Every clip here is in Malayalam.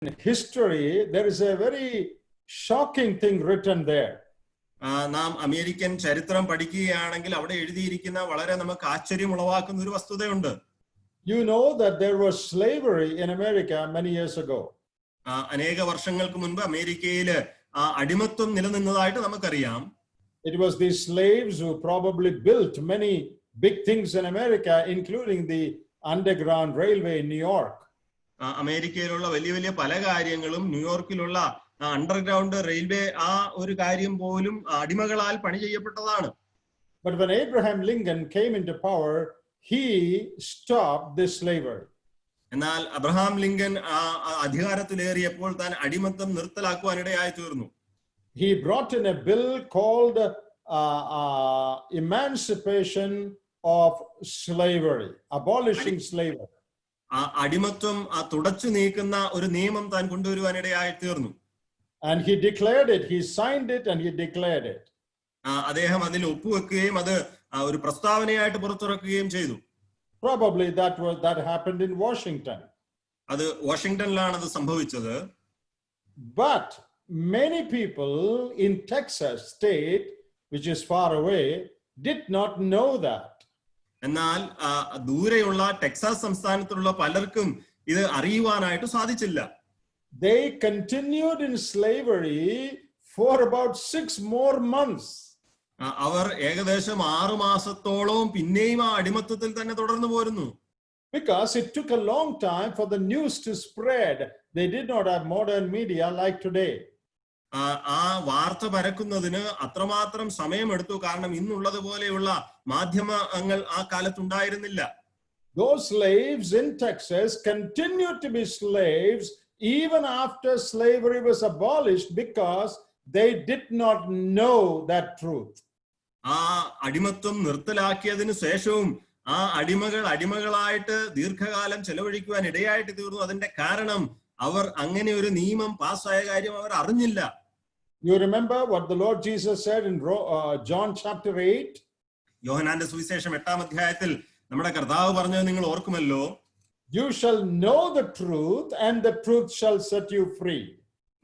history, there is a very shocking thing written there. നാം അമേരിക്കൻ ചരിത്രം പഠിക്കുകയാണെങ്കിൽ അവിടെ എഴുതിയിരിക്കുന്ന വളരെ നമുക്ക് ആശ്ചര്യം ഉളവാക്കുന്ന ഒരു വസ്തുതയുണ്ട്. You know that there was slavery in America many years ago. അനേക വർഷങ്ങൾക്ക് മുൻപ് അമേരിക്കയിൽ അടിമത്വം നിലനിന്നതായിട്ട് നമുക്കറിയാം. It was these slaves who probably built many big things in America, including the underground railway in New York. അമേരിക്കയിലുള്ള വലിയ വലിയ പല കാര്യങ്ങളും ന്യൂയോർക്കിലുള്ള അണ്ടർഗ്രൗണ്ട് റെയിൽവേ ഒരു കാര്യം പോലും അടിമകളാൽ പണി ചെയ്യപ്പെട്ടതാണ്. But when Abraham Lincoln came into power, he stopped this slavery. എന്നാൽ അബ്രഹാം ലിങ്കൻ അധികാരത്തിലേറിയപ്പോൾ താൻ അടിമത്തം നിർത്തലാക്കുവാനിടയായി തീർന്നു. He brought in a bill called Emancipation of Slavery, abolishing slavery. അടിമത്വം തുടച്ചു നീക്കുന്ന ഒരു നിയമം താൻ കൊണ്ടുവരുവാനിടയായി തീർന്നു. And he declared it, he signed it and he declared it. അദ്ദേഹം അതിൽ ഒപ്പുവെക്കുകയും അത് ഒരു പ്രസ്താവനയായിട്ട് പുറത്തിറക്കുകയും ചെയ്തു. Probably that happened in Washington. അത് വാഷിംഗ്ടണിലാണ് അത് സംഭവിച്ചത്. But many people in Texas state, which is far away, did not know that. എന്നാൽ ദൂരെയുള്ള ടെക്സാസ് സംസ്ഥാനത്തിലുള്ള പലർക്കും ഇത് അറിയുവാനായിട്ട് സാധിച്ചില്ല. They continued in slavery for about 6 more months. അവർ ഏകദേശം 6 മാസത്തോളം പിന്നെയും അടിമത്തത്തിൽ തന്നെ തുടർന്നു പോരുന്നു. Because it took a long time for the news to spread. They did not have modern media like today. വാർത്ത പരക്കുന്നതിന് അത്രമാത്രം സമയമെടുത്തു. കാരണം ഇന്നുള്ളതുപോലെയുള്ള മാധ്യമങ്ങൾ കാലത്തുണ്ടായിരുന്നില്ല. Those slaves in Texas continued to be slaves even after slavery was abolished because they did not know that truth. അടിമത്വം നിർത്തലാക്കിയതിനു ശേഷവും അടിമകളായിട്ട് ദീർഘകാലം ചെലവഴിക്കുവാൻ ഇടയായിട്ട് തീർന്നു. അതിന്റെ കാരണം അവർ അങ്ങനെ ഒരു നിയമം പാസ്സായ കാര്യം അവർ അറിഞ്ഞില്ല. You remember what the Lord Jesus said in John chapter 8? യോഹന്നാന്റെ സുവിശേഷം 8-ാം അധ്യായത്തിൽ നമ്മുടെ കർത്താവ് പറഞ്ഞത് നിങ്ങൾ ഓർക്കുമല്ലോ. You shall know the truth and the truth shall set you free.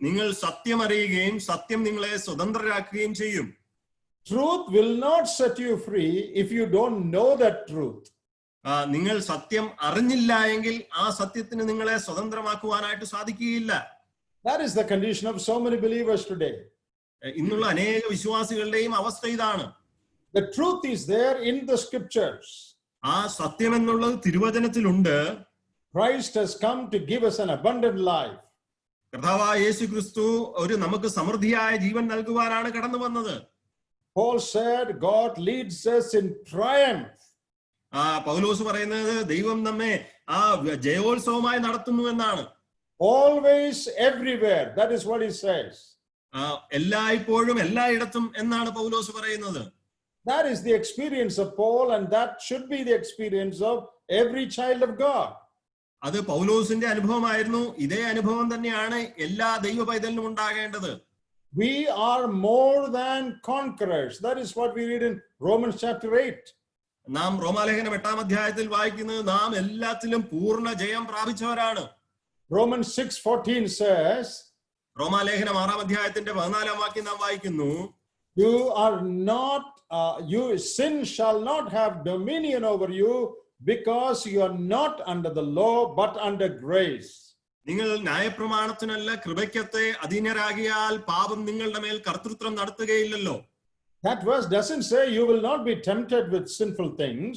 നിങ്ങൾ സത്യം അറിയുകയും സത്യം നിങ്ങളെ സ്വതന്ത്രരാക്കുകയും ചെയ്യും. Truth will not set you free if you don't know that truth. നിങ്ങൾ സത്യം അറിഞ്ഞില്ല എങ്കിൽ സത്യത്തിന് നിങ്ങളെ സ്വതന്ത്രമാക്കുവാനായിട്ട് സാധിക്കുകയില്ല. That is the condition of so many believers today. ഇന്നുള്ള അനേക വിശ്വാസികളുടെയും അവസ്ഥ ഇതാണ്. The truth is there in the scriptures. സത്യം എന്നുള്ളത് തിരുവചനത്തിലുണ്ട്. Christ has come to give us an abundant life. കർത്താവായ യേശുക്രിസ്തു നമുക്ക് സമൃദ്ധിയായ ജീവൻ നൽകുവാനാണ് കടന്നു വന്നത്. Paul said God leads us in triumph. പൗലോസ് പറയുന്നത് ദൈവം നമ്മെ ജയോത്സവമായി നടത്തുന്നു എന്നാണ്. Always, everywhere. That is what he says. എല്ലായ്പ്പോഴും എല്ലായിടത്തും എന്നാണ് പൗലോസ് പറയുന്നത്. That is the experience of Paul and that should be the experience of every child of God. അത് പൗലോസിന്റെ അനുഭവമായിരുന്നു. ഇതേ അനുഭവം തന്നെയാണ് എല്ലാ ദൈവ പൈതലിനും ഉണ്ടാകേണ്ടത്. We are more than conquerors. That is what we read in Romans chapter 8. നാം റോമാലേഖനം 8-ാം അധ്യായത്തിൽ വായിക്കുന്നത് നാം എല്ലാത്തിലും പൂർണ്ണ ജയം പ്രാപിച്ചവരാണ്. Romans 6:14 says, റോമാലേഖനം 6-ാം അധ്യായത്തിന്റെ 14-ാം വാക്യം നാം വായിക്കുന്നു. You are not, sin shall not have dominion over you because you are not under the law but under grace. നിങ്ങൾ ന്യായപ്രമാണത്തിനല്ല കൃപയ്ക്കത്തെ അധീനരാകിയാൽ പാപം നിങ്ങളുടെ മേൽ കർത്തൃത്വം നടത്തുകയില്ലല്ലോ. That verse doesn't say you will not be tempted with sinful things.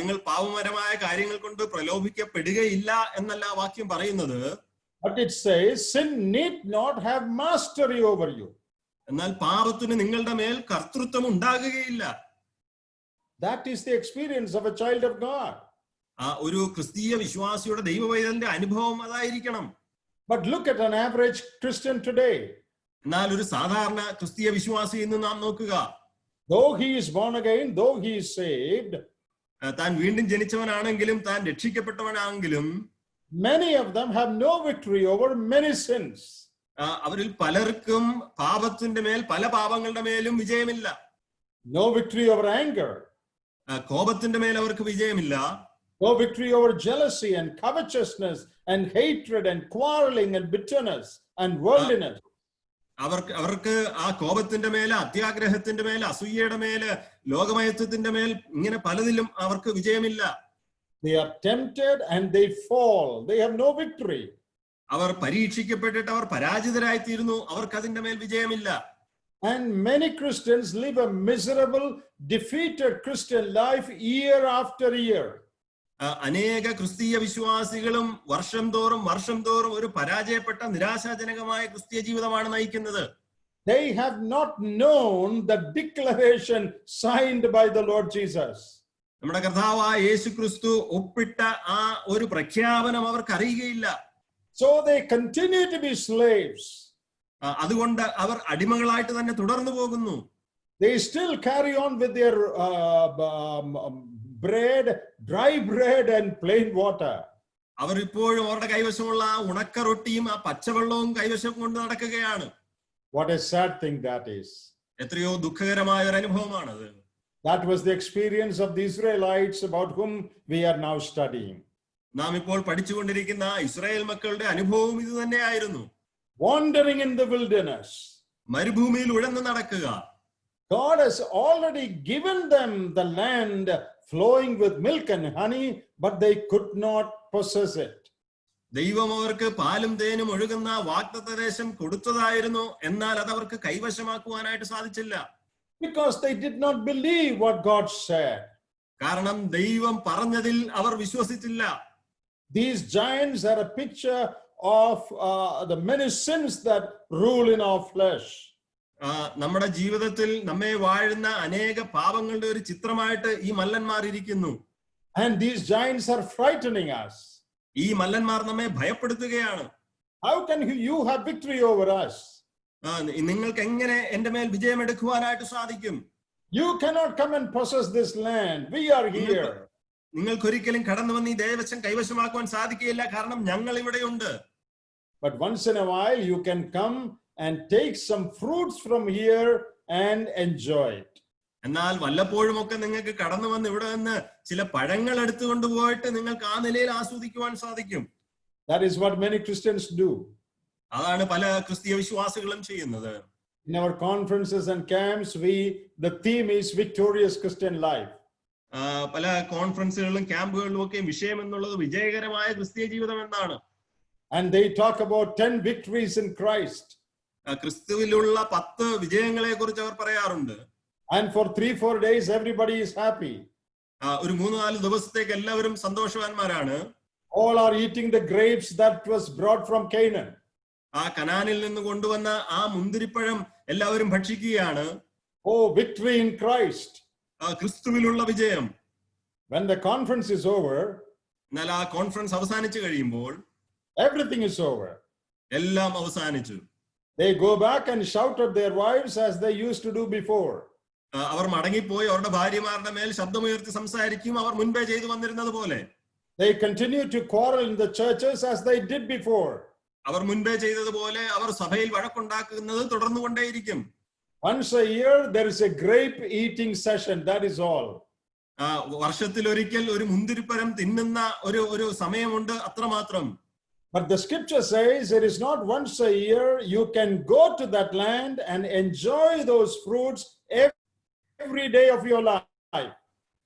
നിങ്ങൾ പാപപരമായ കാര്യങ്ങൾ കൊണ്ട് പ്രലോഭിക്കപ്പെടുകയില്ല എന്നല്ല വാക്യം പറയുന്നത്. But it says sin need not have mastery over you. എന്നാൽ പാപത്തിന് നിങ്ങളുടെ മേൽ കർത്തൃത്വം ഉണ്ടാകുകയില്ല. That is the experience of a child of God. ഒരു ക്രിസ്തീയ വിശ്വാസിയുടെ ദൈവവൈതലിന്റെ അനുഭവം അതായിരിക്കണം. But look at an average Christian today. എന്നാൽ ഒരു സാധാരണ ക്രിസ്തീയ വിശ്വാസി എന്ന് നാം നോക്കുക. Though he is born again, though he is saved, താൻ വീണ്ടും ജനിച്ചവനാണെങ്കിലും താൻ രക്ഷിക്കപ്പെട്ടവനാണെങ്കിലും many of them have no victory over many sins. അവരിൽ പലർക്കും പാപത്തിന്റെ മേൽ പല പാപങ്ങളുടെ മേലും വിജയമില്ല. No victory over anger. കോപത്തിന്റെ മേൽ അവർക്ക് വിജയമില്ല. No victory over jealousy and covetousness and hatred and quarreling and bitterness and worldliness. അവർക്ക് ആ കോപത്തിന്റെ മേല്, അത്യാഗ്രഹത്തിന്റെ മേല്, അസൂയയുടെ മേല്, ലോകമയത്വത്തിന്റെ മേൽ, ഇങ്ങനെ പലതിലും അവർക്ക് വിജയമില്ല. They are tempted and they fall. They have no victory. അവർ പരീക്ഷിക്കപ്പെട്ടിട്ട് അവർ പരാജിതരായി തീരുന്നു, അവർക്ക് അതിന്റെ മേൽ വിജയമില്ല. And many Christians live a miserable, defeated Christian life year after year. അനേക ക്രിസ്തീയ വിശ്വാസികളും വർഷം തോറും ഒരു പരാജയപ്പെട്ട നിരാശാജനകമായ ക്രിസ്തീയ ജീവിതമാണ് നയിക്കുന്നത്. They have not known the declaration signed by the Lord Jesus. നമ്മുടെ കർത്താവായ യേശു ക്രിസ്തു ഒപ്പിട്ട ആ ഒരു പ്രഖ്യാപനം അവർക്ക് അറിയുകയില്ല. So they continue to be slaves. അതുകൊണ്ട് അവർ അടിമകളായിട്ട് തന്നെ തുടർന്നു പോകുന്നു. They still carry on with their bread, dry bread and plain water. അവർ ഇപ്പോഴും അവരുടെ കൈവശമുള്ള ആ ഉണക്ക റൊട്ടിയും ആ പച്ചവെള്ളവും കൈവശം കൊണ്ട് നടക്കുകയാണ്. What a sad thing that is. എത്രയോ ദുഃഖകരമായ ഒരു അനുഭവമാണത്. That was the experience of the Israelites about whom we are now studying. നാം ഇപ്പോൾ പഠിച്ചുകൊണ്ടിരിക്കുന്ന ഇസ്രായേൽ മക്കളുടെ അനുഭവം ഇത് തന്നെയായിരുന്നു. Wandering in the wilderness. മരുഭൂമിയിൽ ഉഴന്നു നടക്കുക. God has already given them the land flowing with milk and honey, but they could not possess it. ദൈവം അവർക്ക് പാലും തേനും ഒഴുകുന്ന വാഗ്ദത്തദേശം കൊടുത്തതായിരുന്നു, എന്നാൽ അത് അവർക്ക് കൈവശമാക്കുവാനായിട്ട് സാധിച്ചില്ല. Because they did not believe what God said. കാരണം ദൈവം പറഞ്ഞതിൽ അവർ വിശ്വസിച്ചില്ല. These giants are a picture of the many sins that rule in our flesh. നമ്മുടെ ജീവിതത്തിൽ നമ്മെ വാഴുന്ന അനേക പാപങ്ങളുടെ ഒരു ചിത്രമായിട്ട് ഈ മല്ലന്മാർ ഇരിക്കുന്നു. And these giants are frightening us. ഈ മല്ലന്മാർ നമ്മെ ഭയപ്പെടുത്തുകയാണ്. How can you have victory over us? നിങ്ങൾക്ക് എങ്ങനെ എന്റെ മേൽ വിജയമെടുക്കുവാനായിട്ട് സാധിക്കും? You cannot come and possess this land. We are here. നിങ്ങൾക്ക് ഒരിക്കലും കടന്നു വന്ന് ഈ ദേശം കൈവശമാക്കുവാൻ സാധിക്കുകയില്ല, കാരണം ഞങ്ങൾ ഇവിടെയുണ്ട്. But once in a while you can come and take some fruits from here and enjoy it. എന്നാൽ വല്ലപ്പോഴും ഒക്കെ നിങ്ങൾക്ക് കടന്നു വന്ന് ഇവിടെ നിന്ന് ചില പഴങ്ങൾ എടുത്തുകൊണ്ട് പോയിട്ട് നിങ്ങൾക്ക് ആ നിലയിൽ ആസ്വദിക്കുവാൻ സാധിക്കും. That is what many Christians do. അതാണ് പല ക്രിസ്തീയ വിശ്വാസികളും ചെയ്യുന്നത്. In our conferences and camps, the theme is victorious Christian life. പല കോൺഫറൻസുകളിലും ക്യാമ്പുകളിലും ഒക്കെ വിഷയം എന്നുള്ളത് വിജയകരമായ ക്രിസ്തീയ ജീവിതം എന്നാണ്. And they talk about 10 victories in Christ. ക്രിസ്തുവിലുള്ള 10 വിജയങ്ങളെ കുറിച്ച് അവർ പറയാറുണ്ട്. And for 3-4 days everybody is happy. ഒരു 3-4 ദിവസത്തേക്ക് എല്ലാവരും സന്തോഷവാന്മാരാണ്. All are eating the grapes that was brought from Canaan. ആ കനാനിൽ നിന്ന് കൊണ്ടുവന്ന ആ മുന്തിരിപ്പഴം എല്ലാവരും ഭക്ഷിക്കുകയാണ്. Oh, victory in Christ. ക്രിസ്തുവിലുള്ള വിജയം. When the conference is over, എന്നാൽ ആ കോൺഫറൻസ് അവസാനിച്ചു കഴിയുമ്പോൾ everything is over. എല്ലാം അവസാനിച്ചു. They go back and shout at their wives as they used to do before. അവർ മടങ്ങിപ്പോയി അവരുടെ ഭാര്യമാരുടെ മേൽ ശബ്ദമുയർത്തി സംസാരിക്കും, അവർ മുൻപേ ചെയ്തു വന്നിരുന്നത് പോലെ. They continue to quarrel in the churches as they did before. അവർ മുൻപേ ചെയ്തതുപോലെ അവർ സഭയിൽ വഴക്കുണ്ടാക്കുന്നത് തുടർന്നുകൊണ്ടേയിരിക്കും. Once a year there is a grape eating session, that is all. വർഷത്തിൽ ഒരിക്കൽ ഒരു മുന്തിരിപ്പഴം തിന്നുന്ന ഒരു സമയമുണ്ട്, അത്രമാത്രം. But the scripture says it is not once a year. You can go to that land and enjoy those fruits every day of your life.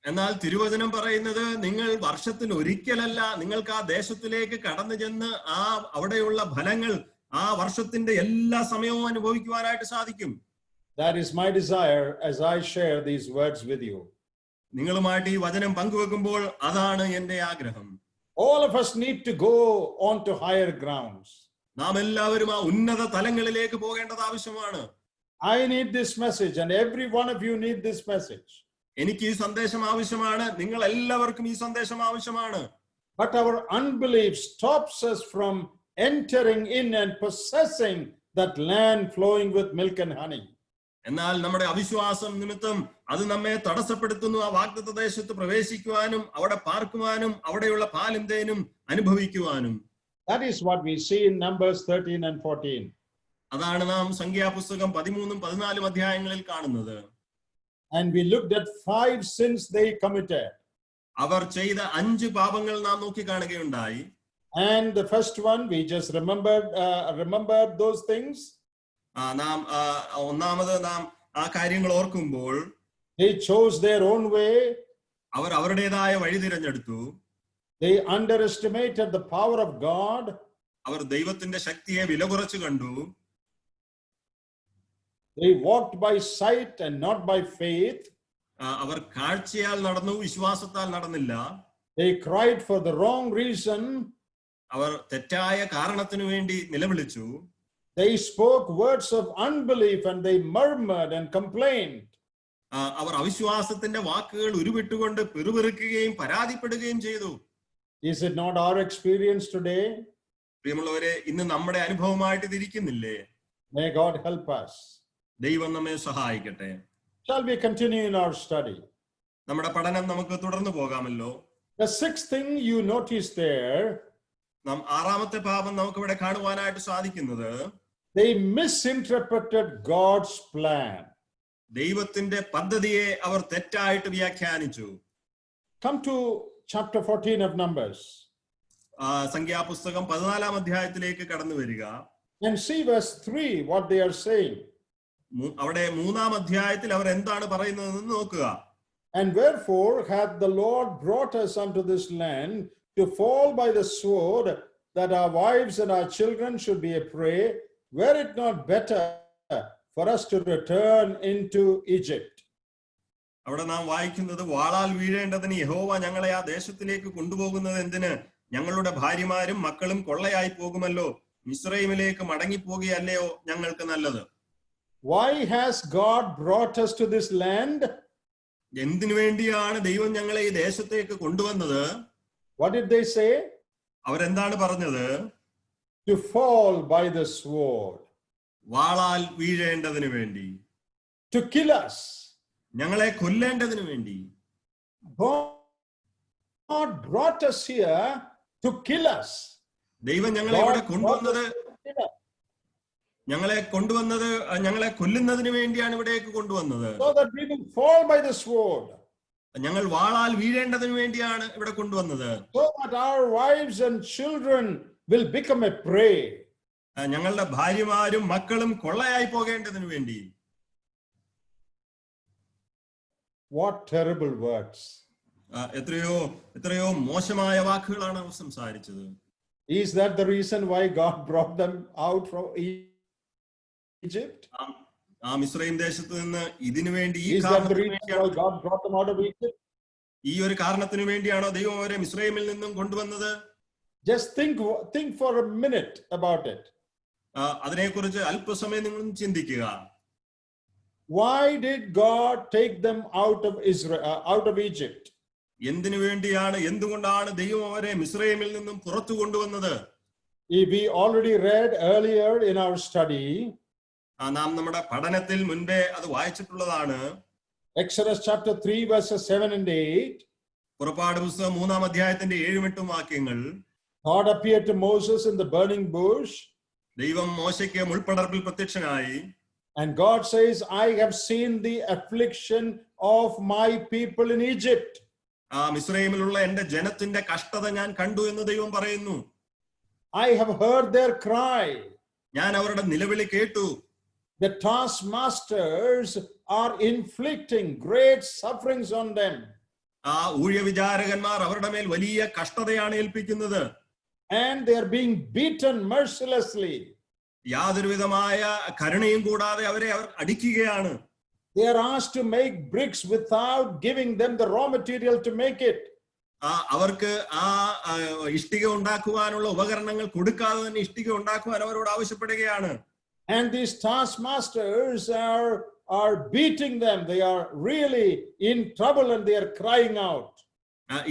എന്നാൽ തിരുവചനം പറയുന്നത് നിങ്ങൾ വർഷത്തിൽ ഒരിക്കലല്ല, നിങ്ങൾക്ക് ആ ദേശത്തിലേക്ക് കടന്നു ചെന്ന് അവിടെയുള്ള ഫലങ്ങൾ ആ വർഷത്തിന്റെ എല്ലാ സമയവും അനുഭവിക്കുവാനായിട്ട് സാധിക്കും. That is my desire as I share these words with you. നിങ്ങളുമായിട്ട് ഈ വചനം പങ്കുവെക്കുമ്പോൾ അതാണ് എന്റെ ആഗ്രഹം. All of us need to go on to higher grounds. നാം എല്ലാവരും ആ ഉന്നത തലങ്ങളിലേക്ക് പോകേണ്ടത് ആവശ്യമാണ്. I need this message and every one of you need this message. എനിക്ക് ഈ സന്ദേശം ആവശ്യമാണ്, നിങ്ങൾ എല്ലാവർക്കും ഈ സന്ദേശം ആവശ്യമാണ്. But our unbelief stops us from entering in and possessing that land flowing with milk and honey. എന്നാൽ നമ്മുടെ അവിശ്വാസം നിമിത്തം അത് നമ്മെ തടസ്സപ്പെടുത്തുന്നു ആ വാഗ്ദത്ത ദേശത്ത് പ്രവേശിക്കുവാനും അവിടെ പാർക്കുവാനും അവിടെയുള്ള പാലും തേനും അനുഭവിക്കുവാനും. That is what we see in Numbers 13 and 14. അതാണ് നാം സംഖ്യാപുസ്തകം 13-14 അധ്യായങ്ങളിൽ കാണുന്നത്. And we looked at 5 sins they committed. അവർ ചെയ്ത 5 പാപങ്ങൾ നാം നോക്കി കാണുകയുണ്ടായി. And the first one, we just remembered those things. നാം ഒന്നാമത് നാം ആ കാര്യങ്ങൾ ഓർക്കുമ്പോൾ They chose their own way. അവർ അവരുടേതായ വഴി തിരഞ്ഞെടുത്തു. They underestimated the power of God. അവർ ദൈവത്തിന്റെ ശക്തിയെ വില കുറച്ച് കണ്ടു. They walked by sight and not by faith. അവർ കാഴ്ചയാൽ നടന്നു, വിശ്വാസത്താൽ നടന്നില്ല. They cried for the wrong reason. അവർ തെറ്റായ കാരണത്തിനു വേണ്ടി നിലവിളിച്ചു. They spoke words of unbelief and they murmured and complained. അവർ അവിശ്വാസത്തിന്റെ വാക്കുകൾ ഉരുവിട്ടുകൊണ്ട് പിറുപിറുക്കുകയും പരാതിപ്പെടുകയും ചെയ്തു. Is it not our experience today? പ്രിയമുള്ളവരെ, ഇന്ന് നമ്മുടെ അനുഭവമായിട്ട് തിരിക്കുന്നില്ലേ? May God help us. ദൈവം നമ്മെ സഹായിക്കട്ടെ. Shall we continue in our study? നമ്മുടെ പഠനം നമുക്ക് തുടർന്നു പോകാമല്ലോ. The sixth thing you notice there, നാം 6ാമത്തെ പാപം നമുക്ക് ഇവിടെ കാണുവാനായിട്ട് സാധിക്കുന്നത്, they misinterpreted God's plan. ദൈവത്തിന്റെ പദ്ധതിയെ അവർ തെറ്റായിട്ട് വ്യാഖ്യാനിച്ചു. Come to chapter 14 of Numbers. സംഖ്യാപുസ്തകം 14-ാം അധ്യായത്തിലേക്ക് കടന്നു വരിക. And see verse 3, what they are saying. അവിടെ 3-ാം അധ്യായത്തിൽ അവർ എന്താണ് പറയുന്നതെന്ന് നോക്കുക. And wherefore hath the Lord brought us unto this land to fall by the sword, that our wives and our children should be a prey? Were it not better for us to return into Egypt? അവിടെ നാം വായിക്കുന്നത്, വാളാൽ വീഴേണ്ടതിന് യഹോവ ഞങ്ങളെ ആ ദേശത്തിലേക്ക് കൊണ്ടുപോകുന്നത് എന്തിന്? ഞങ്ങളുടെ ഭാര്യമാരും മക്കളും കൊള്ളയായി പോകുമല്ലോ. മിസ്രൈമിലേക്ക് മടങ്ങിപ്പോകുകയല്ലയോ ഞങ്ങൾക്ക് നല്ലത്. Why has God brought us to this land? എന്തിനു വേണ്ടിയാണ് ദൈവം ഞങ്ങളെ ഈ ദേശത്തേക്ക് കൊണ്ടുവന്നത്? What did they say? അവരെന്താണ് പറഞ്ഞത്? To fall by the sword. വാളാൽ വീഴേണ്ടതിനു വേണ്ടി. To kill us. ഞങ്ങളെ കൊല്ലേണ്ടതിനു വേണ്ടി. God brought us here to kill us. ദൈവം ഞങ്ങളെ ഇവിടെ കൊണ്ടുവന്നത് ഞങ്ങളെ കൊല്ലുന്നതിന് വേണ്ടിയാണ് ഇവിടേക്ക് കൊണ്ടുവന്നത്. So that we will fall by the sword. ഞങ്ങൾ വാളാൽ വീഴേണ്ടതിന് വേണ്ടിയാണ് ഇവിടെ കൊണ്ടുവന്നത്. So that our wives and children will become a prey. ഞങ്ങളുടെ ഭാര്യമാരും മക്കളും കൊള്ളയായി പോകേണ്ടതിന് വേണ്ടി. What terrible words. എത്രയോ മോശമായ വാക്കുകളാണ് അവർ സംസാരിച്ചത്. Is that the reason why God brought them out from Egypt? Mizraim ദേശത്ത് നിന്ന് ഇതിനു വേണ്ടി ഈ ഒരു കാരണത്തിന് വേണ്ടിയാണോ ദൈവം അവരെ മിസ്രൈമിൽ നിന്നും കൊണ്ടുവന്നത്? Just think for a minute about it. അതിനെക്കുറിച്ച് അല്പസമയം നിങ്ങൾ ചിന്തിക്കുക. Why did God take them out of Egypt? എന്തുകൊണ്ടാണ് ദൈവം അവരെ മിസ്രൈമിൽ നിന്നും പുറത്തു കൊണ്ടുവന്നത്? We already read earlier in our study. നാം നമ്മുടെ പഠനത്തിൽ മുൻപേ അത് വായിച്ചിട്ടുള്ളതാണ്. Exodus chapter 3 verses 7 and 8. പുറപ്പാട് പുസ്തകം 3-ാം അധ്യായത്തിന്റെ 7-8 വാക്യങ്ങൾ. God appeared to Moses in the burning bush. ദൈവം മോശയ്ക്ക് മുൾപടർപ്പിൽ പ്രത്യക്ഷനായി. And God says, I have seen the affliction of my people in Egypt. മിസ്രൈമിലുള്ള എന്റെ ജനത്തിന്റെ കഷ്ടത ഞാൻ കണ്ടു എന്ന് ദൈവം പറയുന്നു. I have heard their cry. ഞാൻ അവരുടെ നിലവിളി കേട്ടു. The taskmasters are inflicting great sufferings on them. ഊഴിയവിചാരകന്മാർ അവരുടെ മേൽ വലിയ കഷ്ടതയാണ് ഏൽപ്പിക്കുന്നത്. And they are being beaten mercilessly. യാതൊരുവിധമായ കരുണയും കൂടാതെ അവർ അടിക്കുകയാണ്. They are asked to make bricks without giving them the raw material to make it. അവർക്ക് ഇഷ്ടിക ഉണ്ടാക്കുവാനുള്ള ഉപകരണങ്ങൾ കൊടുക്കാതെ തന്നെ ഇഷ്ടിക ഉണ്ടാക്കുവാൻ അവരോട് ആവശ്യപ്പെടുകയാണ്. And these taskmasters are beating them. They are really in trouble and they are crying out.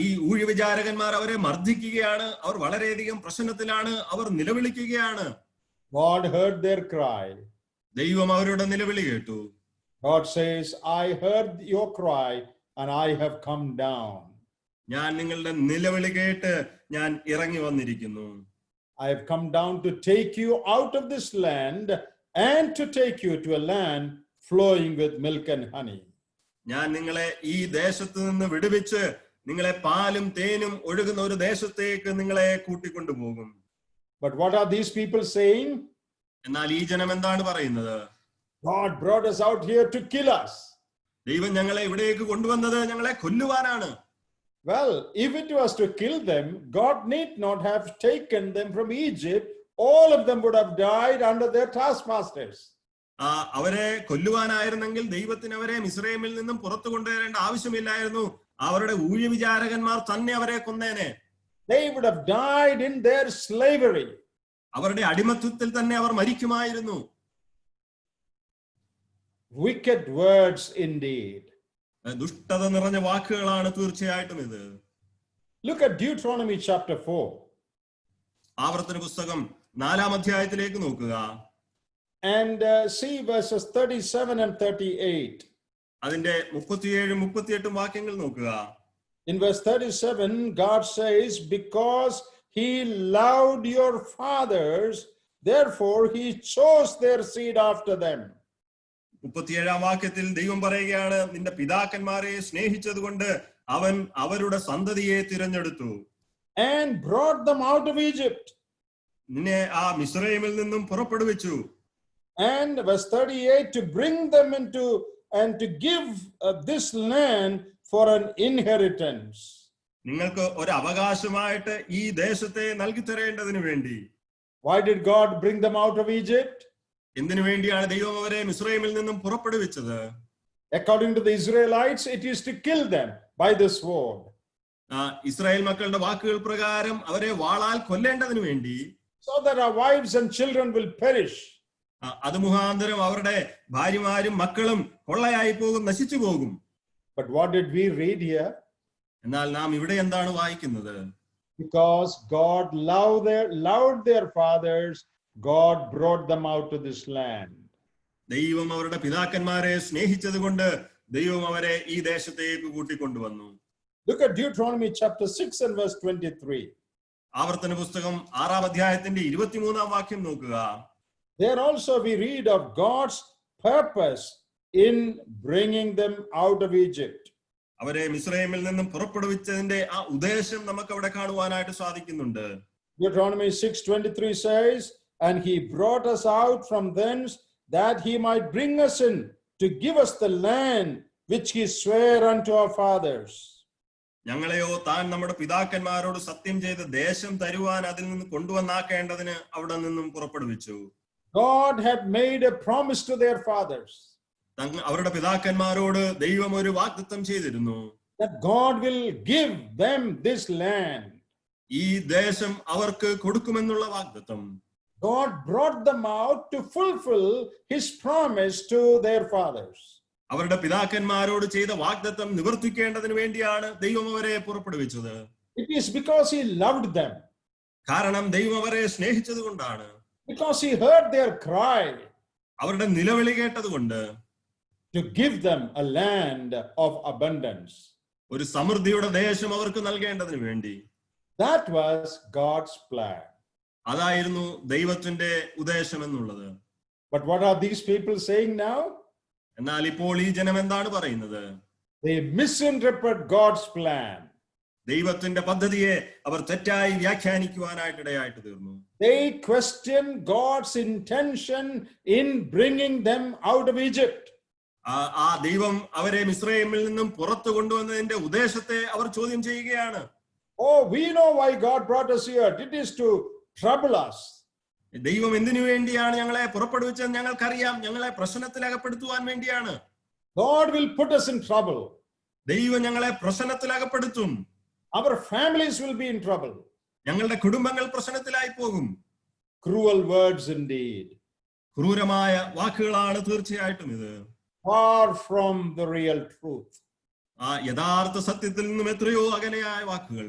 ഈ ഊഴിയവിചാരകന്മാർ അവരെ മർദ്ദിക്കുകയാണ്. അവർ വളരെയധികം പ്രശ്നത്തിലാണ്. അവർ നിലവിളിക്കുകയാണ്. God heard their cry. ദൈവം അവരുടെ നിലവിളി കേട്ടു. God says, I heard your cry and I have come down. ഞാൻ നിങ്ങളുടെ നിലവിളി കേട്ട് ഞാൻ ഇറങ്ങി വന്നിരിക്കുന്നു. I have come down to take you out of this land and to take you to a land flowing with milk and honey. ഞാൻ നിങ്ങളെ ഈ ദേശത്ത് നിന്ന് വിടുവിച്ച് നിങ്ങളെ പാലും തേനും ഒഴുകുന്ന ഒരു ദേശത്തേക്ക് നിങ്ങളെ കൂട്ടിക്കൊണ്ടുപോകും. But what are these people saying? എന്നാൽ ഈ ജനം എന്താണ് പറയുന്നത്? God brought us out here to kill us. ദൈവം ഞങ്ങളെ ഇവിടേക്ക് കൊണ്ടുവന്നത് ഞങ്ങളെ കൊല്ലുവാനാണ്. Well, if it was to kill them, God need not have taken them from Egypt. All of them would have died under their taskmasters. അവരെ കൊല്ലുവാനായിരുന്നെങ്കിൽ ദൈവത്തിന് അവരെ മിസ്രൈമിൽ നിന്നും പുറത്തു കൊണ്ടുവരേണ്ട ആവശ്യമില്ലായിരുന്നു. അവരുടെ ഊഴവിചാരകന്മാർ തന്നെ അവരെ കൊന്നേനെ. They would have died in their slavery. അവരുടെ അടിമത്വത്തിൽ തന്നെ അവർ മരിക്കുമായിരുന്നു. Wicked words indeed. ദുഷ്ടത നിറഞ്ഞ വാക്കുകളാണ് തീർച്ചയായിട്ടും ഇത്. Look at Deuteronomy chapter 4. ആവർത്തന പുസ്തകം 4-ാം അധ്യായത്തിലേക്ക് നോക്കുക. And see verses 37 and 38. അതിന്റെ 37-38 വാക്യങ്ങൾ നോക്കുക. In verse 37, God says, because he loved your fathers, therefore he chose their seed after them. 37-ാം വാക്യത്തിൽ ദൈവം പറയുകയാണ്, നിന്റെ പിതാക്കന്മാരെ സ്നേഹിച്ചതുകൊണ്ട് അവൻ അവരുടെ സന്തതിയെ തിരഞ്ഞെടുത്തു. And brought them out of Egypt. നിന്നെ ആ മിസ്രൈമിൽ നിന്നും പുറപ്പെടുവിച്ചു. And verse 38, to bring them into and to give this land for an inheritance. നിങ്ങൾക്ക് ഒരു അവകാശമായിട്ട് ഈ ദേശത്തെ നൽകി തരേണ്ടതിനു വേണ്ടി. Why did God bring them out of Egypt? എന്തിനു വേണ്ടിയാണ് ദൈവം അവരെ മിസ്രൈമിൽ നിന്നും പുറപ്പെടുവിച്ചത്? According to the Israelites, it is to kill them by the sword. Israel മക്കളുടെ വാക്കുകൾ പ്രകാരം അവരെ വാളാൽ കൊല്ലേണ്ടതിനു വേണ്ടി. So that our wives and children will perish. അത് മുഖാന്തരം അവരുടെ ഭാര്യമാരും മക്കളും കൊള്ളയായി പോകും, നശിച്ചു പോകും. But what did we read here? എന്നാൽ നാം ഇവിടെ എന്താണ് വായിക്കുന്നത്? Because God loved their fathers, God brought them out to this land. ദൈവം അവരുടെ പിതാക്കന്മാരെ സ്നേഹിച്ചത് കൊണ്ട് ദൈവം അവരെ ഈ ദേശത്തേക്ക് കൂട്ടിക്കൊണ്ടുവന്നു. Look at Deuteronomy chapter 6 and verse 23. ആവർത്തന പുസ്തകം 6-ാം അധ്യായത്തിന്റെ 23-ാം വാക്യം നോക്കുക. There also we read of God's purpose in bringing them out of Egypt. അവരെ മിസ്രൈമിൽ നിന്നും പുറപ്പെടുവിച്ചതിന്റെ ആ ഉദ്ദേശം നമുക്ക് അവിടെ കാണുവാനായിട്ട് സാധിക്കുന്നുണ്ട്. Deuteronomy 6:23 says, and he brought us out from thence that he might bring us in to give us the land which he sware unto our fathers. ഞങ്ങളെയോ താൻ നമ്മുടെ പിതാക്കന്മാരോട് സത്യം ചെയ്ത ദേശം തരുവാൻ അതിൽ നിന്ന് കൊണ്ടുവന്നാക്കേണ്ടതിന് അവിടെ നിന്നും പുറപ്പെടുവിച്ചു. God had made a promise to their fathers. അവരുടെ പിതാക്കന്മാരോട് ദൈവം ഒരു വാഗ്ദത്തം ചെയ്തിരുന്നു. That God will give them this land. ഈ ദേശം അവർക്ക് കൊടുക്കുമെന്നുള്ള വാഗ്ദത്തം. God brought them out to fulfill his promise to their fathers. അവരുടെ പിതാക്കന്മാരോട് ചെയ്ത വാഗ്ദത്തം നിവർത്തിക്കേണ്ടതിന് വേണ്ടിയാണ് ദൈവം അവരെ പുറപ്പെടുവിച്ചത്. It is because he loved them. കാരണം ദൈവം അവരെ സ്നേഹിച്ചത് കൊണ്ടാണ്. Because he heard their cry. അവരുടെ നിലവിളി കേട്ടതുകൊണ്ട്. To give them a land of abundance. ഒരു സമൃദ്ധിയുടെ ദേശം അവർക്ക് നൽകേണ്ടതിന് വേണ്ടി. That was God's plan. അതായിരുന്നു ദൈവത്തിന്റെ ഉദ്ദേശം എന്നുള്ളത്. But what are these people saying now? എന്നാൽ ഇപ്പോൾ ഈ ജനം എന്താണ് പറയുന്നത്? They misinterpret God's plan. ദൈവത്തിന്റെ പദ്ധതിയെ അവർ തെറ്റായി വ്യാഖ്യാനിക്കുവാനായിട്ടിടയായിട്ട് തീർന്നു. They question God's intention in bringing them out of Egypt. ആ ദൈവം അവരെ മിസ്രൈമിൽ നിന്നും പുറത്തു കൊണ്ടുവന്നതിന്റെ ഉദ്ദേശത്തെ അവർ ചോദ്യം ചെയ്യുകയാണ്. Oh, we know why God brought us here. It is to trouble us. ദൈവം എന്തിനു വേണ്ടിയാണ് ഞങ്ങളെ പുറപ്പെടുവിച്ചത് ഞങ്ങൾക്കറിയാം. ഞങ്ങളെ പ്രശ്നത്തിൽ അകപ്പെടുത്തുവാൻ വേണ്ടിയാണ്. God will put us in trouble. ദൈവം ഞങ്ങളെ പ്രശ്നത്തിൽ അകപ്പെടുത്തും. Our families will be in trouble. ഞങ്ങളുടെ കുടുംബങ്ങൾ പ്രശ്നത്തിലായി പോകും. Cruel words indeed. ക്രൂരമായ വാക്കുകളാണ് തീർച്ചയായിട്ടും ഇത്. Far from the real truth. ആ യഥാർത്ഥ സത്യത്തിൽ നിന്നും എത്രയോ അകലെയായ വാക്കുകൾ.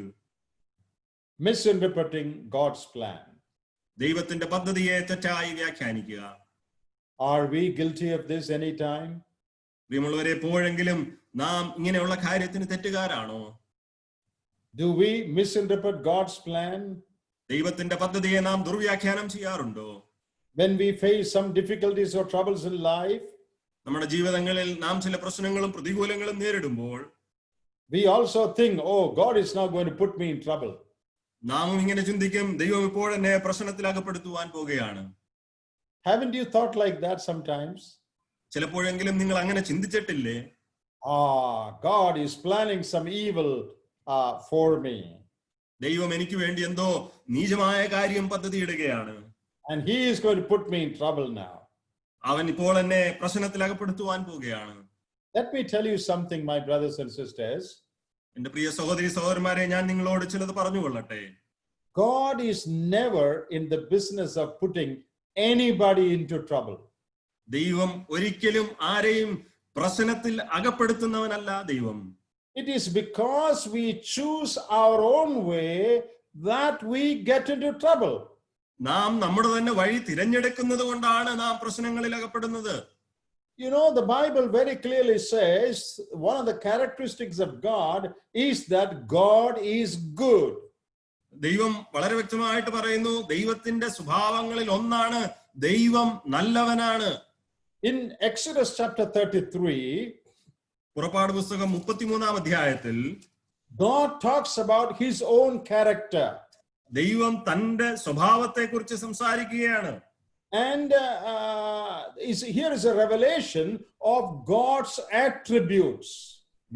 Misinterpreting God's plan. ദൈവത്തിന്റെ പദ്ധതിയെ തെറ്റായി വ്യാഖ്യാനിക്കുക. Are we guilty of this any time? പ്രിയമുള്ളവരെ, എപ്പോഴെങ്കിലും നാം ഇങ്ങനെയുള്ള കാര്യത്തിന് തെറ്റുകാരാണോ? Do we misinterpret God's plan? ദൈവത്തിന്റെ പദ്ധതിയെ നാം ദുർവ്യാഖ്യാനം ചെയ്യാറുണ്ടോ? When we face some difficulties or troubles in life, നമ്മുടെ ജീവിതങ്ങളിൽ നാം ചില പ്രശ്നങ്ങളും പ്രതികൂലങ്ങളും നേരിടുമ്പോൾ, we also think, oh, God is not going to put me in trouble. നാമും ഇങ്ങനെ ചിന്തിക്കും, ദൈവം ഇപ്പോൾ എന്നെ പ്രശ്നത്തിൽ അകപ്പെടുത്തുവാൻ പോകുകയാണ്. Haven't you thought like that sometimes? ചിലപ്പോഴെങ്കിലും നിങ്ങൾ അങ്ങനെ ചിന്തിച്ചിട്ടില്ലേ? God is planning some evil for me. ദൈവം എനിക്ക് വേണ്ടി എന്തോ നീചമായ കാര്യം പദ്ധതിയിടുകയാണ്. And he is going to put me in trouble now. അവൻ ഇപ്പോൾ എന്നെ പ്രശ്നത്തിൽ അകപ്പെടുത്തുവാൻ പോകുകയാണ്. Let me tell you something, my brothers and sisters. എന്റെ പ്രിയ സഹോദരി സഹോദരന്മാരെ, ഞാൻ നിങ്ങളോട് ചിലത് പറഞ്ഞുകൊള്ളട്ടെ. God is never in the business of putting anybody into trouble. ദൈവം ഒരിക്കലും ആരെയും പ്രശ്നത്തിൽ അകപ്പെടുത്തുന്നവനല്ല ദൈവം. It is because we choose our own way that we get into trouble. നാം നമ്മുടെ തന്നെ വഴി തിരഞ്ഞെടുക്കുന്നത് കൊണ്ടാണ് നാം പ്രശ്നങ്ങളിൽ അകപ്പെടുന്നത്. You know, the Bible very clearly says one of the characteristics of God is that God is good. ദൈവം വളരെ വ്യക്തമായിട്ട് പറയുന്നു, ദൈവത്തിന്റെ സ്വഭാവങ്ങളിൽ ഒന്നാണ് ദൈവം നല്ലവനാണ്. In Exodus chapter 33, പുറപ്പാട് പുസ്തകം 33-ാം അധ്യായത്തിൽ God talks about his own character. ദൈവം തന്റെ സ്വഭാവത്തെ കുറിച്ച് സംസാരിക്കുകയാണ്. And here is a revelation of God's attributes.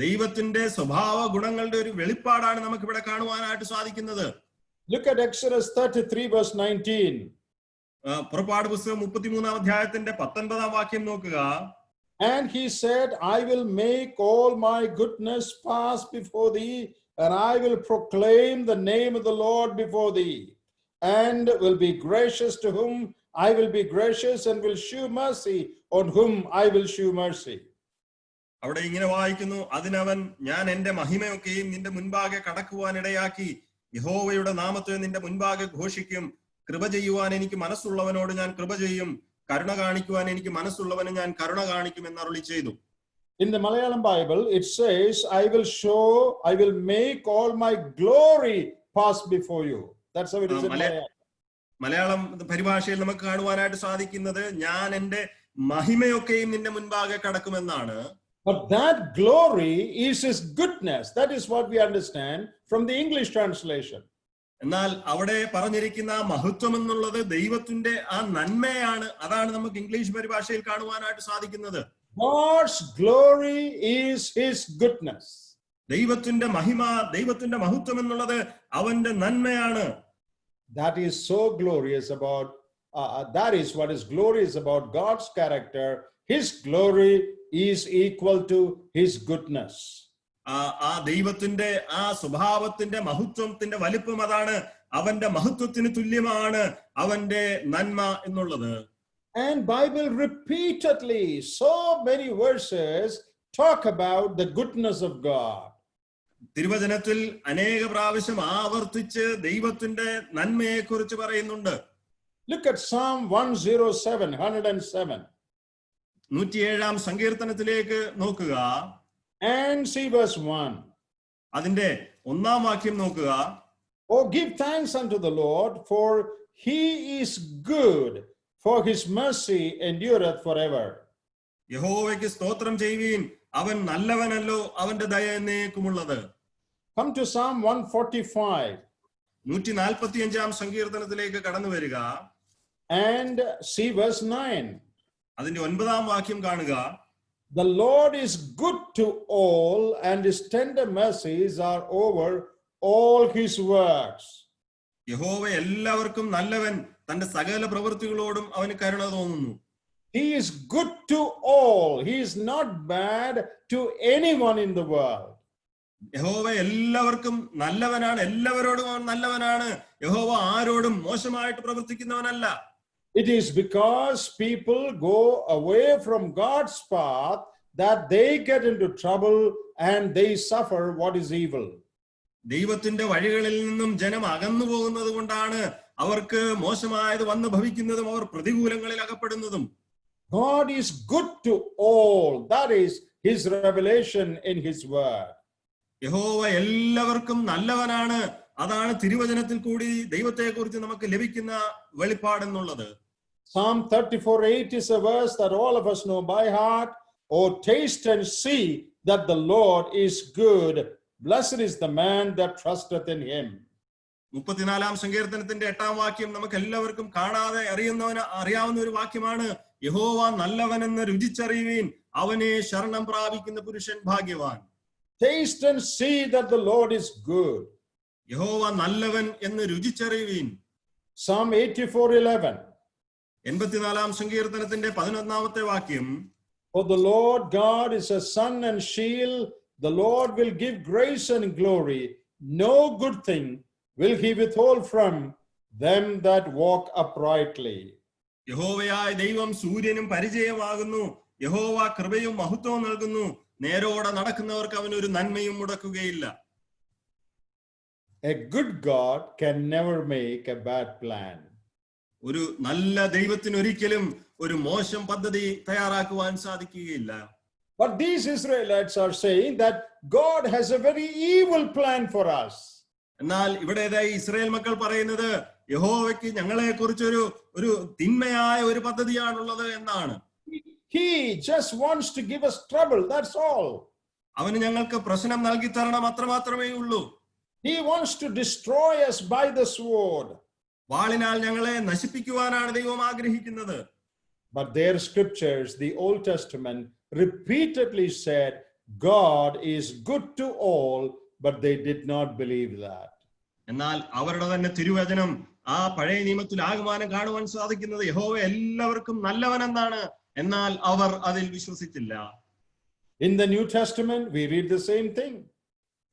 ദൈവത്തിന്റെ സ്വഭാവ ഗുണങ്ങളുടെ ഒരു വെളിപ്പാടാണ് നമുക്ക് ഇവിടെ കാണുവാനായിട്ട് സാധിക്കുന്നത്. Look at Exodus 33 verse 19. പുറപ്പാട് പുസ്തകം 33-ാം അധ്യായത്തിന്റെ 19-ാം വാക്യം നോക്കുക. And he said, I will make all my goodness pass before thee, and I will proclaim the name of the Lord before thee, and will be gracious to whom I will be gracious, and will shew mercy on whom I will shew mercy. അവിടെ ഇങ്ങനെ വായിക്കുന്നു, അതിനവൻ, ഞാൻ എന്റെ മഹിമയൊക്കെയും നിന്റെ മുൻപാകെ കടക്കുവാനിടയാക്കി യഹോവയുടെ നാമത്തെ നിന്റെ മുൻപാകെ ഘോഷിക്കും. കൃപ ചെയ്യുവാൻ എനിക്ക് മനസ്സുള്ളവനോട് ഞാൻ കൃപ ചെയ്യും, കരുണ കാണിക്കുവാൻ എനിക്ക് മനസ്സുള്ളവന് ഞാൻ കരുണ കാണിക്കും എന്ന് അരുളി ചെയ്തു. In the Malayalam Bible, it says, I will make all my glory pass before you. That's how it is in Malayalam. Malayalam പരിഭാഷയിൽ നമുക്ക് കാണുവാനായിട്ട് സാധിക്കുന്നത്, ഞാൻ എന്റെ മഹിമയൊക്കെയും നിന്റെ മുൻപാകെ കടക്കുമെന്നാണ്. But that glory is his goodness. That is what we understand from the English translation. എന്നാൽ അവിടെ പറഞ്ഞിരിക്കുന്ന മഹത്വം എന്നുള്ളത് ദൈവത്തിന്റെ ആ നന്മയാണ്. അതാണ് നമുക്ക് ഇംഗ്ലീഷ് പരിഭാഷയിൽ കാണുവാനായിട്ട് സാധിക്കുന്നത്. God's glory is his goodness. ദൈവത്തിന്റെ മഹിമ, ദൈവത്തിന്റെ മഹത്വം എന്നുള്ളത് അവന്റെ നന്മയാണ്. That is so glorious about, that is what is glorious about God's character. His glory is equal to his goodness. ആ ദൈവത്തിന്റെ ആ സ്വഭാവത്തിന്റെ മഹത്വത്തിന്റെ വലിപ്പം അതാണ്. അവന്റെ മഹത്വത്തിന് തുല്യമാണ് അവന്റെ നന്മ എന്നുള്ളത്. And Bible repeatedly, so many verses talk about the goodness of God. തിരുവചനത്തിൽ അനേക പ്രാവശ്യം ആവർത്തിച്ച് ദൈവത്തിന്റെ നന്മയെ കുറിച്ച് പറയുന്നുണ്ട്. Look at Psalm 107, 107. 107-ാം സങ്കീർത്തനത്തിലേക്ക് നോക്കുക. And see verse 1. അതിന്റെ 1-ാം വാക്യം നോക്കുക. Oh, give thanks unto the Lord, for he is good, for his mercy endureth forever. യഹോവയ്ക്ക് സ്തോത്രം ചെയ്യുവീൻ, അവൻ നല്ലവനല്ലോ, അവന്റെ ദയ എന്നേക്കുമുള്ളത്. Come to Psalm 145. 145-ാം സങ്കീർത്തനത്തിലേക്ക് കടന്നു വരിക. And see verse 9. അതിന്റെ 9-ാം വാക്യം കാണുക. The Lord is good to all, and his tender mercies are over all his works. യഹോവ എല്ലാവർക്കും നല്ലവൻ, തന്റെ സകല പ്രവൃത്തികളോടും അവന് കരുണ തോന്നുന്നു. He is good to all. He is not bad to anyone in the world. യഹോവ എല്ലാവർക്കും നല്ലവനാണ്, എല്ലാവരോടും അവൻ നല്ലവനാണ്. യഹോവ ആരോടും മോശമായിട്ട് പ്രവർത്തിക്കുന്നവനല്ല. It is because people go away from God's path that they get into trouble and they suffer what is evil. ദൈവത്തിന്റെ വഴികളിൽ നിന്നും ജനം അകന്നു പോകുന്നത് കൊണ്ടാണ് അവർക്ക് മോശമായത് വന്നു ഭവിക്കുന്നതും അവർ പ്രതികൂലങ്ങളിൽ അകപ്പെടുന്നതും. God is good to all. That is his revelation in his word. യഹോവ എല്ലാവർക്കും നല്ലവനാണ്. അതാണ് തിരുവചനത്തിൽ കൂടി ദൈവത്തെക്കുറിച്ച് നമുക്ക് ലഭിക്കുന്ന വെളിപ്പാടെന്നുള്ളത്. Psalm 34:8 is a verse that all of us know by heart. Oh, taste and see that the Lord is good. blessed is the man that trusteth in him. 34-ാം സങ്കീർത്തനത്തിന്റെ 8-ാം വാക്യം നമുക്ക് എല്ലാവർക്കും കാണാതെ അറിയാവുന്ന ഒരു വാക്യമാണ്. യഹോവ നല്ലവനെന്ന് രുചിച്ചറിയുവീൻ, അവനെ ശരണം പ്രാപിക്കുന്ന പുരുഷൻ ഭാഗ്യവാൻ. Taste and see that the Lord is good. യഹോവ നല്ലവൻ എന്ന് രുചിച്ചറിയുവീൻ. Psalm 84:11. 84-ാം സങ്കീർത്തനത്തിന്റെ 11-ാമത്തെ വാക്യം, For the Lord God is a sun and shield, the Lord will give grace and glory, no good thing will he withhold from them that walk uprightly. യഹോവയായ ദൈവം സൂര്യനും പരിചയമാകുന്നു, യഹോവ കൃപയും മഹത്വവും നൽകുന്നു, നേരോടെ നടക്കുന്നവർക്ക് അവൻ ഒരു നന്മയും മുടക്കുകയില്ല. A good God can never make a bad plan. ഒരു നല്ല ദൈവത്തിന് ഒരിക്കലും ഒരു മോശം പദ്ധതി തയ്യാറാക്കുവാൻ സാധിക്കുകയില്ല. But these Israelites are saying that God has a very evil plan for us. എന്നാൽ ഇവിടേതായി ഇസ്രായേൽ മക്കൾ പറയുന്നത് യഹോവയ്ക്ക് ഞങ്ങളെ കുറിച്ചൊരു തിന്മയായ ഒരു പദ്ധതിയാണുള്ളത് എന്നാണ്. He just wants to give us trouble, that's all. അവന് ഞങ്ങൾക്ക് പ്രശ്നം നൽകി തരണം, അത്രമാത്രമേ ഉള്ളൂ. He wants to destroy us by the sword. വാളിനാൽ ഞങ്ങളെ നശിപ്പിക്കുവാനാണ് ദൈവം ആഗ്രഹിക്കുന്നത്. But their scriptures, the Old Testament, repeatedly said God is good to all, but they did not believe that. എന്നാൽ അവരുടെ തന്നെ തിരുവചനം ആ പഴയ നിയമത്തിൽ ആകമാനം കാണുവാൻ സാധിക്കുന്നത് യഹോവ എല്ലാവർക്കും നല്ലവനെന്നാണ്. എന്നാൽ അവർ അതിൽ വിശ്വസിച്ചില്ല. In the New Testament, we read the same thing.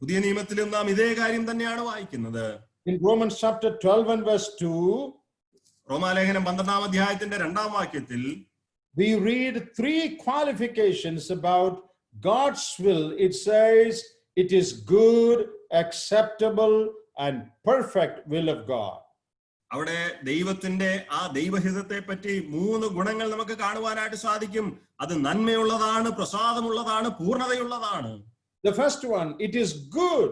പുതിയ നിയമത്തിലും നാം ഇതേ കാര്യം തന്നെയാണ് വായിക്കുന്നത്. In Romans chapter 12 and verse 2, റോമാലേഖനം 12-ാം അധ്യായത്തിന്റെ 2-ാം വാക്യത്തിൽ we read 3 qualifications about God's will. It says it is good, acceptable, and perfect will of God. അവിടെ ദൈവത്തിന്റെ ആ ദൈവഹിതത്തെ പറ്റി 3 ഗുണങ്ങൾ നമുക്ക് കാണുവാനായിട്ട് സാധിക്കും. അത് നന്മയുള്ളതാണ്, പ്രസാദമുള്ളതാണ്, പൂർണ്ണതയുള്ളതാണ്. The first one, it is good.